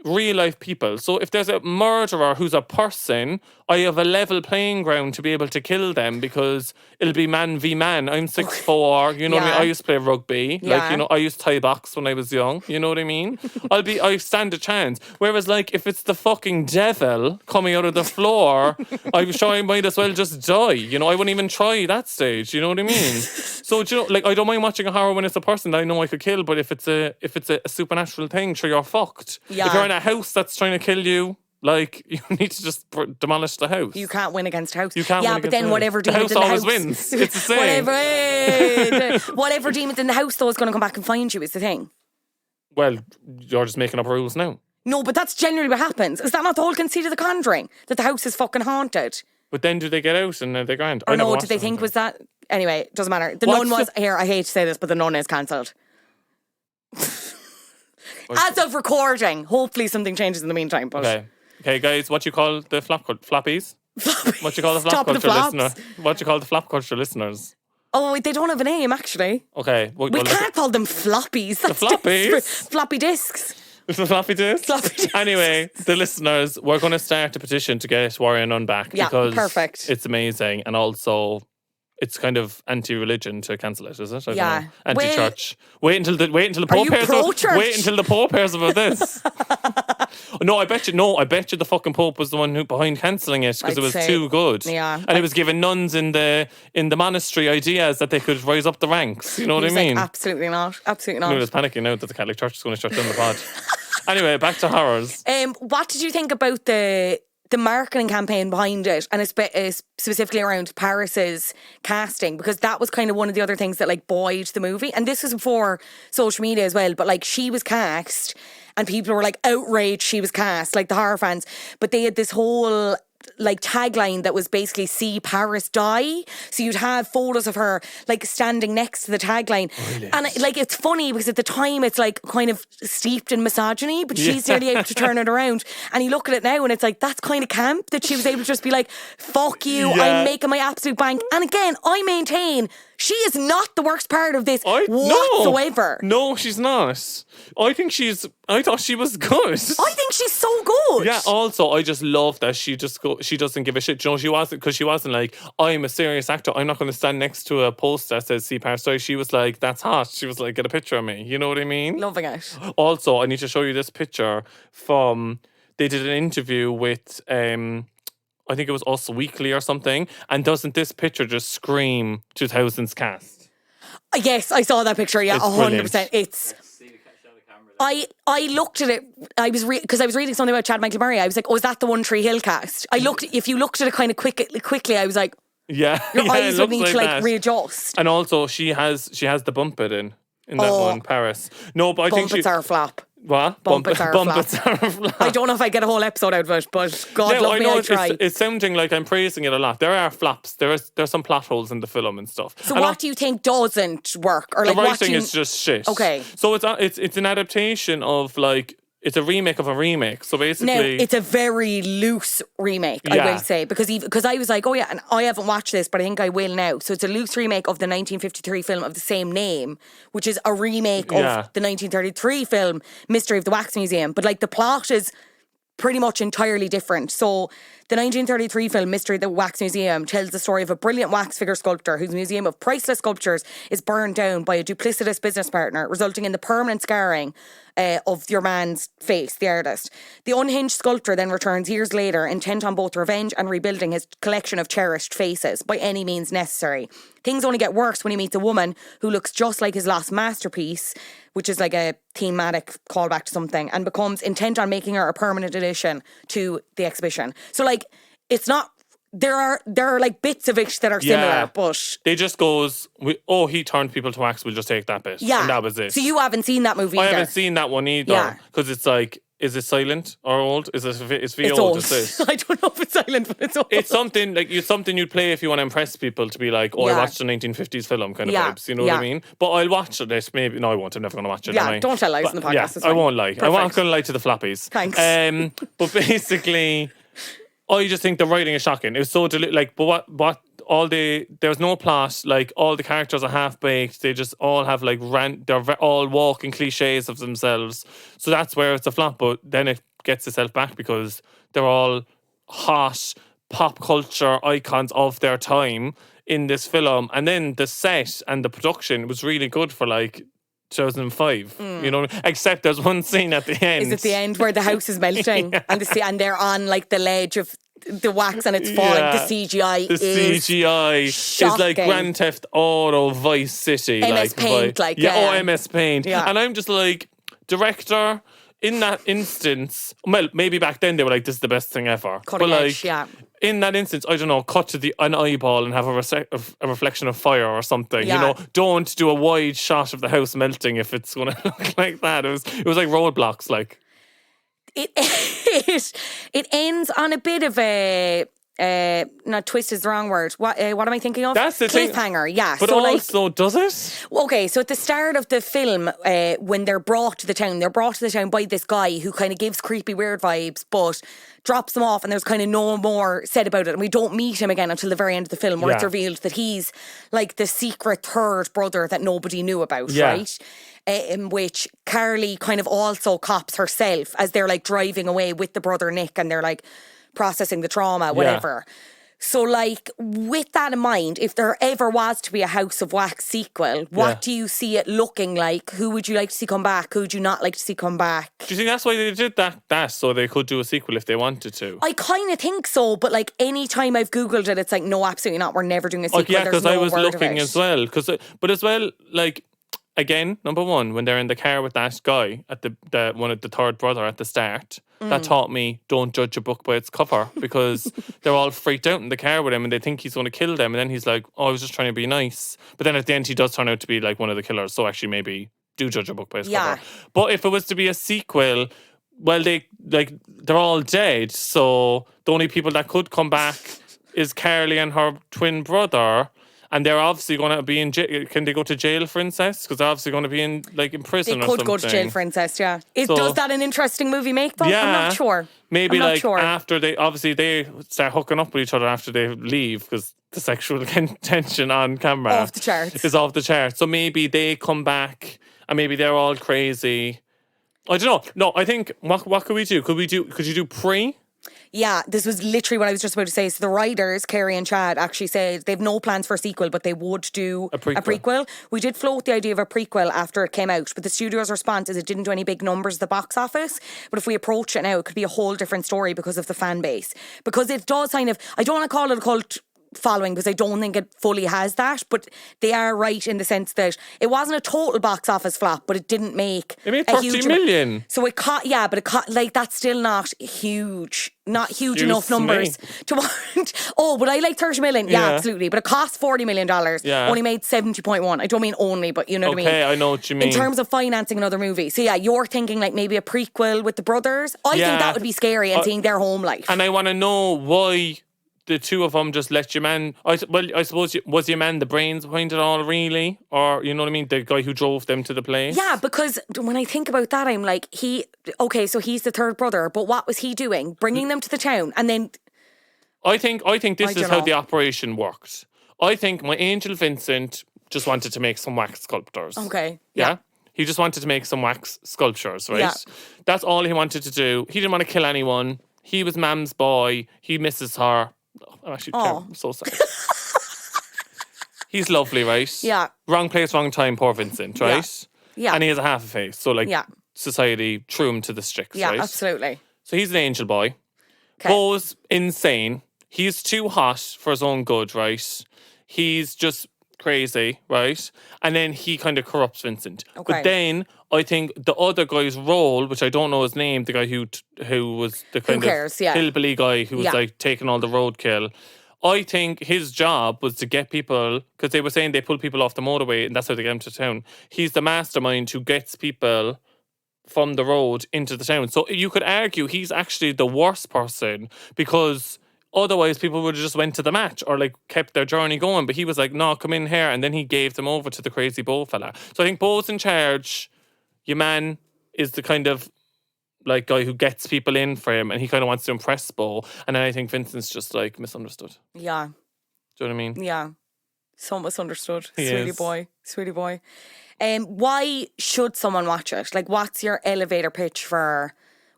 real life people. So if there's a murderer who's a person, I have a level playing ground to be able to kill them because it'll be man v man. I'm 6'4", you know what I mean? I used to play rugby. Yeah. Like, you know, I used Thai box when I was young. You know what I mean? I stand a chance. Whereas, like, if it's the fucking devil coming out of the floor, I'm sure I might as well just die. You know, I wouldn't even try that stage. You know what I mean? So, do you know, like, I don't mind watching a horror when it's a person that I know I could kill, but if it's a supernatural thing, sure, you're fucked. Yeah. If you're in a house that's trying to kill you, like, you need to just demolish the house. You can't win against a house. You can't yeah, win but against then the whatever house. The demons house in the always house wins. It's the same. whatever demons in the house though is going to come back and find you is the thing. Well, you're just making up rules now. No, but that's generally what happens. Is that not the whole conceit of The Conjuring? That the house is fucking haunted? But then do they get out and they're grand? Or no, did they think was that... Anyway, doesn't matter. The Nun was... Here, I hate to say this, but The Nun is cancelled. As of recording. Hopefully something changes in the meantime. But Okay, guys, what you call the flappies? What you call the flap Top of the culture flops. listener? What you call the flap culture listeners? Oh, wait, they don't have a name, actually. Okay. We can't call them floppies. That's floppies? desperate. Floppy disks. The floppy disk? Floppy disks. Anyway, the listeners, we're going to start a petition to get Warrior Nun back. Yeah, because perfect. It's amazing. And also... it's kind of anti-religion to cancel it, is it? I don't know. Anti-church. Wait until the Pope hears about. Wait until the Pope hears about this. No, I bet you the fucking Pope was the one who behind cancelling it because it was too good. Yeah. And it was giving nuns in the monastery ideas that they could rise up the ranks. You know what I mean? Like, absolutely not. Absolutely not. I'm just panicking now that the Catholic Church is going to shut down the pod. Anyway, back to horrors. What did you think about the marketing campaign behind it, and specifically around Paris's casting, because that was kind of one of the other things that like buoyed the movie, and this was before social media as well, but like she was cast and people were like outraged she was cast, like the horror fans, but they had this whole like tagline that was basically "See Paris die." So you'd have photos of her like standing next to the tagline. Brilliant. And like it's funny because at the time it's like kind of steeped in misogyny, but she's nearly able to turn it around. And you look at it now and it's like that's kind of camp that she was able to just be like, "Fuck you, I'm making my absolute bank." And again, I maintain she is not the worst part of this whatsoever. No, she's not. I thought she was good. I think she's so good. Yeah, also, I just love that she doesn't give a shit. You know, she wasn't like, I'm a serious actor. I'm not going to stand next to a post that says "See Paris Die." She was like, that's hot. She was like, get a picture of me. You know what I mean? Loving it. Also, I need to show you this picture from, they did an interview with, I think it was Us Weekly or something. And doesn't this picture just scream 2000s cast? Yes, I saw that picture. Yeah, 100%. It's... I looked at it. Because I was reading something about Chad Michael Murray. I was like, "Oh, is that the One Tree Hill cast?" If you looked at it kind of quickly, I was like, "Yeah, your eyes would need to like readjust." And also, she has the bump it in that one, Paris. No, but I think Bumpets are a flop. What? Bumpets are a flop. I don't know if I get a whole episode out of it, but God love me, I try. It's sounding like I'm praising it a lot. There are flops. There's some plot holes in the film and stuff. So what do you think doesn't work? Or like the writing is just shit. Okay. So it's an adaptation of like, it's a remake of a remake. So basically... Now, it's a very loose remake, I will say. Because I was like, oh yeah, and I haven't watched this, but I think I will now. So it's a loose remake of the 1953 film of the same name, which is a remake of the 1933 film, Mystery of the Wax Museum. But like the plot is pretty much entirely different. So the 1933 film Mystery of the Wax Museum tells the story of a brilliant wax figure sculptor whose museum of priceless sculptures is burned down by a duplicitous business partner, resulting in the permanent scarring of your man's face, the artist. The unhinged sculptor then returns years later, intent on both revenge and rebuilding his collection of cherished faces by any means necessary. Things only get worse when he meets a woman who looks just like his lost masterpiece, which is like a thematic callback to something, and becomes intent on making her a permanent addition to the exhibition. So like, it's not... There are like bits of it that are similar, but... They just goes, he turned people to wax, we'll just take that bit. Yeah. And that was it. So you haven't seen that movie either? I haven't seen that one either. Because it's like, is it silent or old? It's old. Is this? I don't know if it's silent, but it's old. It's something like something you'd play if you want to impress people, to be like, I watched a 1950s film kind of vibes. You know what I mean? But I'll watch it. Maybe no, I won't. I'm never going to watch it. Yeah, don't tell lies in the podcast. Yeah, I won't lie. Perfect. I'm not going to lie to the flappies. Thanks. But basically, I just think the writing is shocking. It was so there's no plot. Like all the characters are half baked. They just all have like they're all walking cliches of themselves. So that's where it's a flop. But then it gets itself back because they're all hot pop culture icons of their time in this film. And then the set and the production was really good for like 2005, you know, except there's one scene at the end. Is it the end where the house is melting and they're on like the ledge of the wax and it's falling? Yeah. The CGI The CGI is like shocking. Grand Theft Auto Vice City. MS Paint, like, yeah. MS Paint. Yeah. And I'm just like, director, in that instance, well, maybe back then they were like, this is the best thing ever. Cutting but edge, like, yeah. in that instance, I don't know, cut to an eyeball and have a reflection of fire or something. Yeah. You know, don't do a wide shot of the house melting if it's going to look like that. It was like roadblocks, like. It ends on a bit of a not twist is the wrong word. What am I thinking of? That's the thing. Cliffhanger, yeah. But so also, does it? Okay, so at the start of the film, when they're brought to the town by this guy who kind of gives creepy, weird vibes, but drops them off, and there's kind of no more said about it, and we don't meet him again until the very end of the film, where it's revealed that he's like the secret third brother that nobody knew about, right? In which Carly kind of also cops herself as they're like driving away with the brother Nick, and they're like processing the trauma, whatever. So like with that in mind, if there ever was to be a House of Wax sequel, what do you see it looking like? Who would you like to see come back? Who would you not like to see come back? Do you think that's why they did that so they could do a sequel if they wanted to? I kind of think so, but like any time I've Googled it, it's like, no, absolutely not. We're never doing a sequel. Yeah, because no I was word looking as well. But as well, like, again, number one, when they're in the car with that guy at the one of the third brother at the start, that taught me don't judge a book by its cover, because they're all freaked out in the car with him and they think he's going to kill them, and then he's like, oh, I was just trying to be nice. But then at the end he does turn out to be like one of the killers, so actually maybe do judge a book by its cover. But if it was to be a sequel, well, they're all dead, so the only people that could come back is Carly and her twin brother. And they're obviously going to be in jail. Can they go to jail for incest? Because they're obviously going to be in prison or something. They could go to jail for incest, yeah. Does that an interesting movie make, though? Yeah, I'm not sure. Maybe after they start hooking up with each other after they leave, because the sexual tension on camera off the charts. is off the charts. So maybe they come back and maybe they're all crazy. I don't know. No, I think what could we do? Could you do pre? Yeah, this was literally what I was just about to say. So the writers, Kerry and Chad, actually said they've no plans for a sequel, but they would do a prequel. We did float the idea of a prequel after it came out, but the studio's response is it didn't do any big numbers at the box office. But if we approach it now, it could be a whole different story because of the fan base. Because it does kind of, I don't want to call it a cult following because I don't think it fully has that, but they are right in the sense that it wasn't a total box office flop, but it didn't make it made 30 million. So it caught, but it caught, like, that's still not huge enough numbers to warrant. Oh, but I like 30 million. Yeah, absolutely. But it cost $40 million. Yeah. Only made 70.1. I don't mean only, but you know what I mean. Okay, I know what you mean. In terms of financing another movie. So yeah, you're thinking like maybe a prequel with the brothers. I think that would be scary and seeing their home life. And I want to know why the two of them just let your man. I suppose was your man the brains behind it all, really, or you know what I mean, the guy who drove them to the place. Yeah, because when I think about that, I'm like, so he's the third brother, but what was he doing? Bringing them to the town, and then. I think this is how the operation worked. I think my angel Vincent just wanted to make some wax sculptors. Okay. Yeah. He just wanted to make some wax sculptures, right? Yeah. That's all he wanted to do. He didn't want to kill anyone. He was Mam's boy. He misses her. I'm so sorry. He's lovely, right? Yeah. Wrong place, wrong time, poor Vincent, right? Yeah. And he has a half a face. So, like, society threw him to the sticks, right? Yeah, absolutely. So he's an angel boy. Bo's insane. He's too hot for his own good, right? He's just crazy, right? And then he kind of corrupts Vincent. Okay. But then I think the other guy's role, which I don't know his name, the guy who was the kind of hillbilly guy who was like taking all the roadkill. I think his job was to get people, because they were saying they pull people off the motorway and that's how they get them to town. He's the mastermind who gets people from the road into the town. So you could argue he's actually the worst person, because otherwise people would have just went to the match or like kept their journey going. But he was like, no, come in here. And then he gave them over to the crazy Bo fella. So I think Bo's in charge. Your man is the kind of like guy who gets people in for him, and he kind of wants to impress Bo. And then I think Vincent's just like misunderstood. Yeah. Do you know what I mean? Yeah. So misunderstood. He Sweetie is. boy. Sweetie boy. Why should someone watch it? Like, what's your elevator pitch for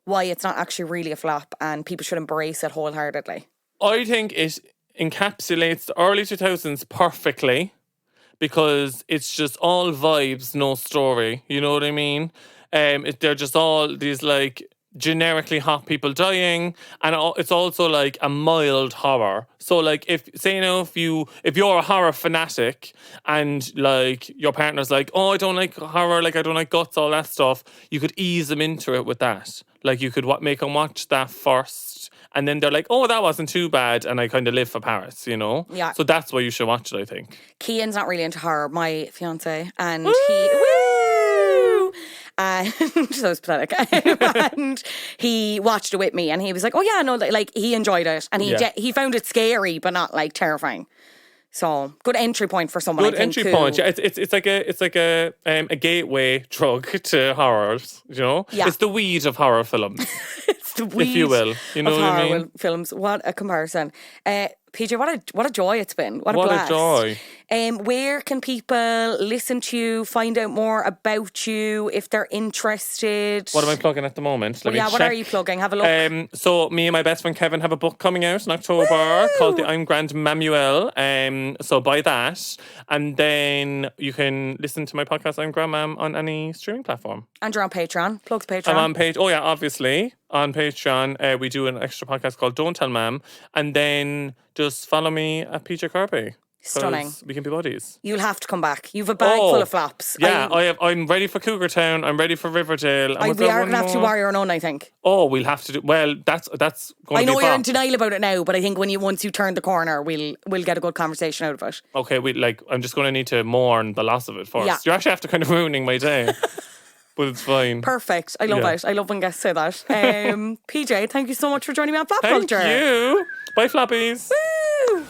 why it's not actually really a flop and people should embrace it wholeheartedly. I think it encapsulates the early 2000s perfectly because it's just all vibes, no story. You know what I mean? They're just all these like generically hot people dying, and it's also like a mild horror. So like if you're a horror fanatic and like your partner's like, oh, I don't like horror, like I don't like guts, all that stuff, you could ease them into it with that. Like you could make them watch that first, and then they're like, oh, that wasn't too bad, and I kind of live for Paris, you know? Yeah. So that's why you should watch it, I think. Cian's not really into horror, my fiance, and Woo! and so it's pathetic. And he watched it with me, and he was like, "Oh yeah, no, like he enjoyed it, and he found it scary, but not like terrifying." So good entry point for someone. Good entry point. Yeah, it's like a gateway drug to horrors. You know, it's the weed of horror films. It's the weed, if you will. You know of what I horror mean? films. What a comparison. PJ, what a joy it's been. What a blast. Joy. Where can people listen to you, find out more about you if they're interested? What am I plugging at the moment? What are you plugging? Have a look. So me and my best friend Kevin have a book coming out in October called The I'm Grand Manuel. So buy that. And then you can listen to my podcast, I'm Grand Mam, on any streaming platform. And you're on Patreon. Plugs Patreon. I'm on Patreon. Oh yeah, obviously. On Patreon, we do an extra podcast called Don't Tell Mam. And then just follow me at PJ Kirby. Stunning. We can be buddies. You'll have to come back. You've a bag full of flops. Yeah, I'm ready for Cougar Town. I'm ready for Riverdale. We are going to have to Warrior Unknown, I think. Oh, we'll have to do... Well, that's going to be... I know you're in denial about it now, but I think once you turn the corner, we'll get a good conversation out of it. Okay, I'm just going to need to mourn the loss of it first. Yeah. You're actually after kind of ruining my day. But it's fine. Perfect. I love it. I love when guests say that. PJ, thank you so much for joining me on Flop Culture. Thank you. Bye, floppies. Woo!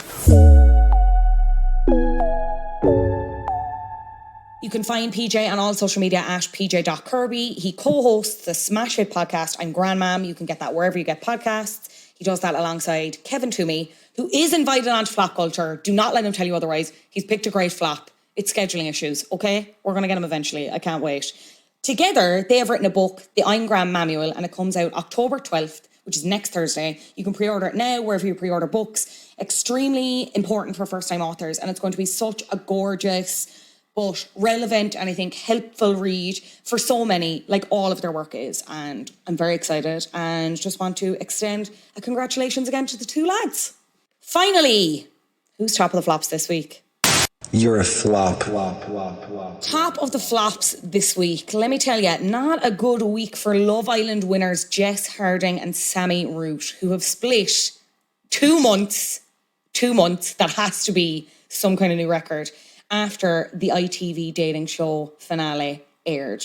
You can find PJ on all social media at pj.kirby. He co-hosts the smash hit podcast, I'm Grand Mam. You can get that wherever you get podcasts. He does that alongside Kevin Toomey, who is invited onto Flop Culture. Do not let him tell you otherwise. He's picked a great flop. It's scheduling issues, okay? We're going to get him eventually. I can't wait. Together, they have written a book, The I'm Grand Manual, and it comes out October 12th, which is next Thursday. You can pre-order it now, wherever you pre-order books. Extremely important for first-time authors, and it's going to be such a gorgeous but relevant and I think helpful read for so many, like all of their work is. And I'm very excited and just want to extend a congratulations again to the two lads. Finally, who's top of the flops this week? You're a flop. Top of the flops this week. Let me tell you, not a good week for Love Island winners Jess Harding and Sammy Root, who have split 2 months. 2 months. That has to be some kind of new record. After the ITV dating show finale aired.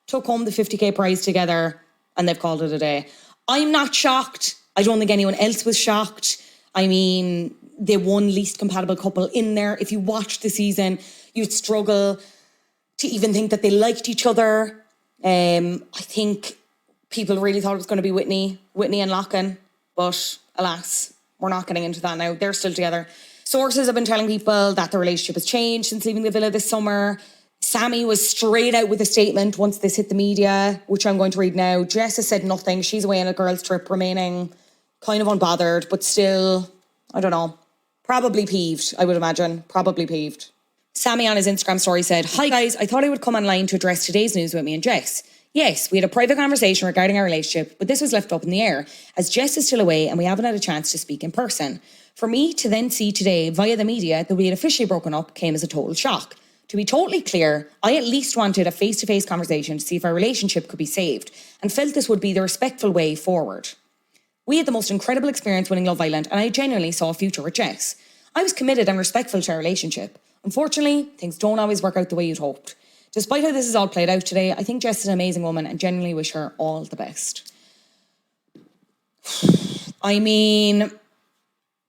Took home the 50k prize together and they've called it a day. I'm not shocked. I don't think anyone else was shocked. I mean, they won least compatible couple in there. If you watched the season, you'd struggle to even think that they liked each other. I think people really thought it was going to be Whitney and Lochan, but alas, we're not getting into that now. They're still together. Sources have been telling people that the relationship has changed since leaving the villa this summer. Sammy was straight out with a statement once this hit the media, which I'm going to read now. Jess has said nothing. She's away on a girls' trip, remaining kind of unbothered, but still, I don't know, probably peeved, I would imagine. Probably peeved. Sammy on his Instagram story said, "Hi guys, I thought I would come online to address today's news with me and Jess. Yes, we had a private conversation regarding our relationship, but this was left up in the air, as Jess is still away and we haven't had a chance to speak in person. For me to then see today via the media that we had officially broken up came as a total shock. To be totally clear, I at least wanted a face-to-face conversation to see if our relationship could be saved and felt this would be the respectful way forward. We had the most incredible experience winning Love Island and I genuinely saw a future with Jess. I was committed and respectful to our relationship. Unfortunately, things don't always work out the way you'd hoped. Despite how this is all played out today, I think Jess is an amazing woman and genuinely wish her all the best." I mean,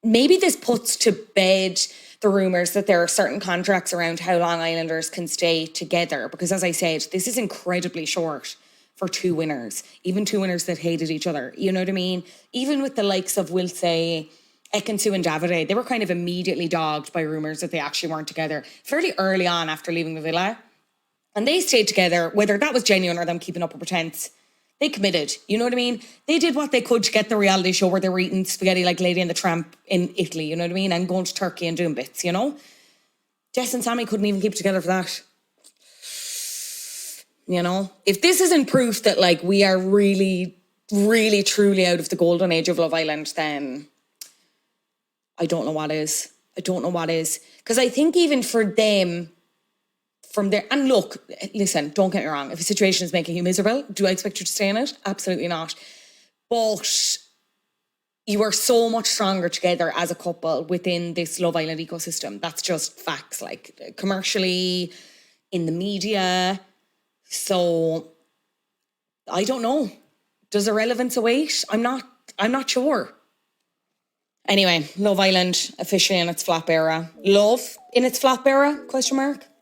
maybe this puts to bed the rumours that there are certain contracts around how long Islanders can stay together. Because as I said, this is incredibly short for two winners. Even two winners that hated each other. You know what I mean? Even with the likes of, we'll say, Ekin-Su and Davide, they were kind of immediately dogged by rumours that they actually weren't together fairly early on after leaving the villa. And they stayed together, whether that was genuine or them keeping up a pretense, They committed. You know what I mean? They did what they could to get the reality show where they were eating spaghetti like Lady and the Tramp in Italy, you know what I mean? And going to Turkey and doing bits, you know? Jess and Sammy couldn't even keep it together for that. You know? If this isn't proof that, like, we are really, really, truly out of the golden age of Love Island, then I don't know what is. I don't know what is. Because I think even for them, from there, and look, listen, don't get me wrong. If a situation is making you miserable, do I expect you to stay in it? Absolutely not. But you are so much stronger together as a couple within this Love Island ecosystem. That's just facts, like commercially, in the media. So I don't know. Does irrelevance await? I'm not sure. Anyway, Love Island officially in its flop era. Love in its flop era? ?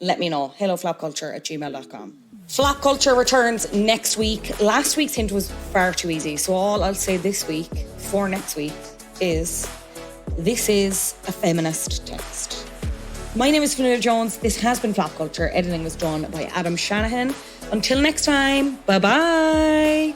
Let me know. helloflopculture@gmail.com. Flop culture returns next week. Last week's hint was far too easy. So all I'll say this week for next week is this is a feminist text. My name is Fionnuala Jones. This has been Flop Culture. Editing was done by Adam Shanahan. Until next time, bye-bye.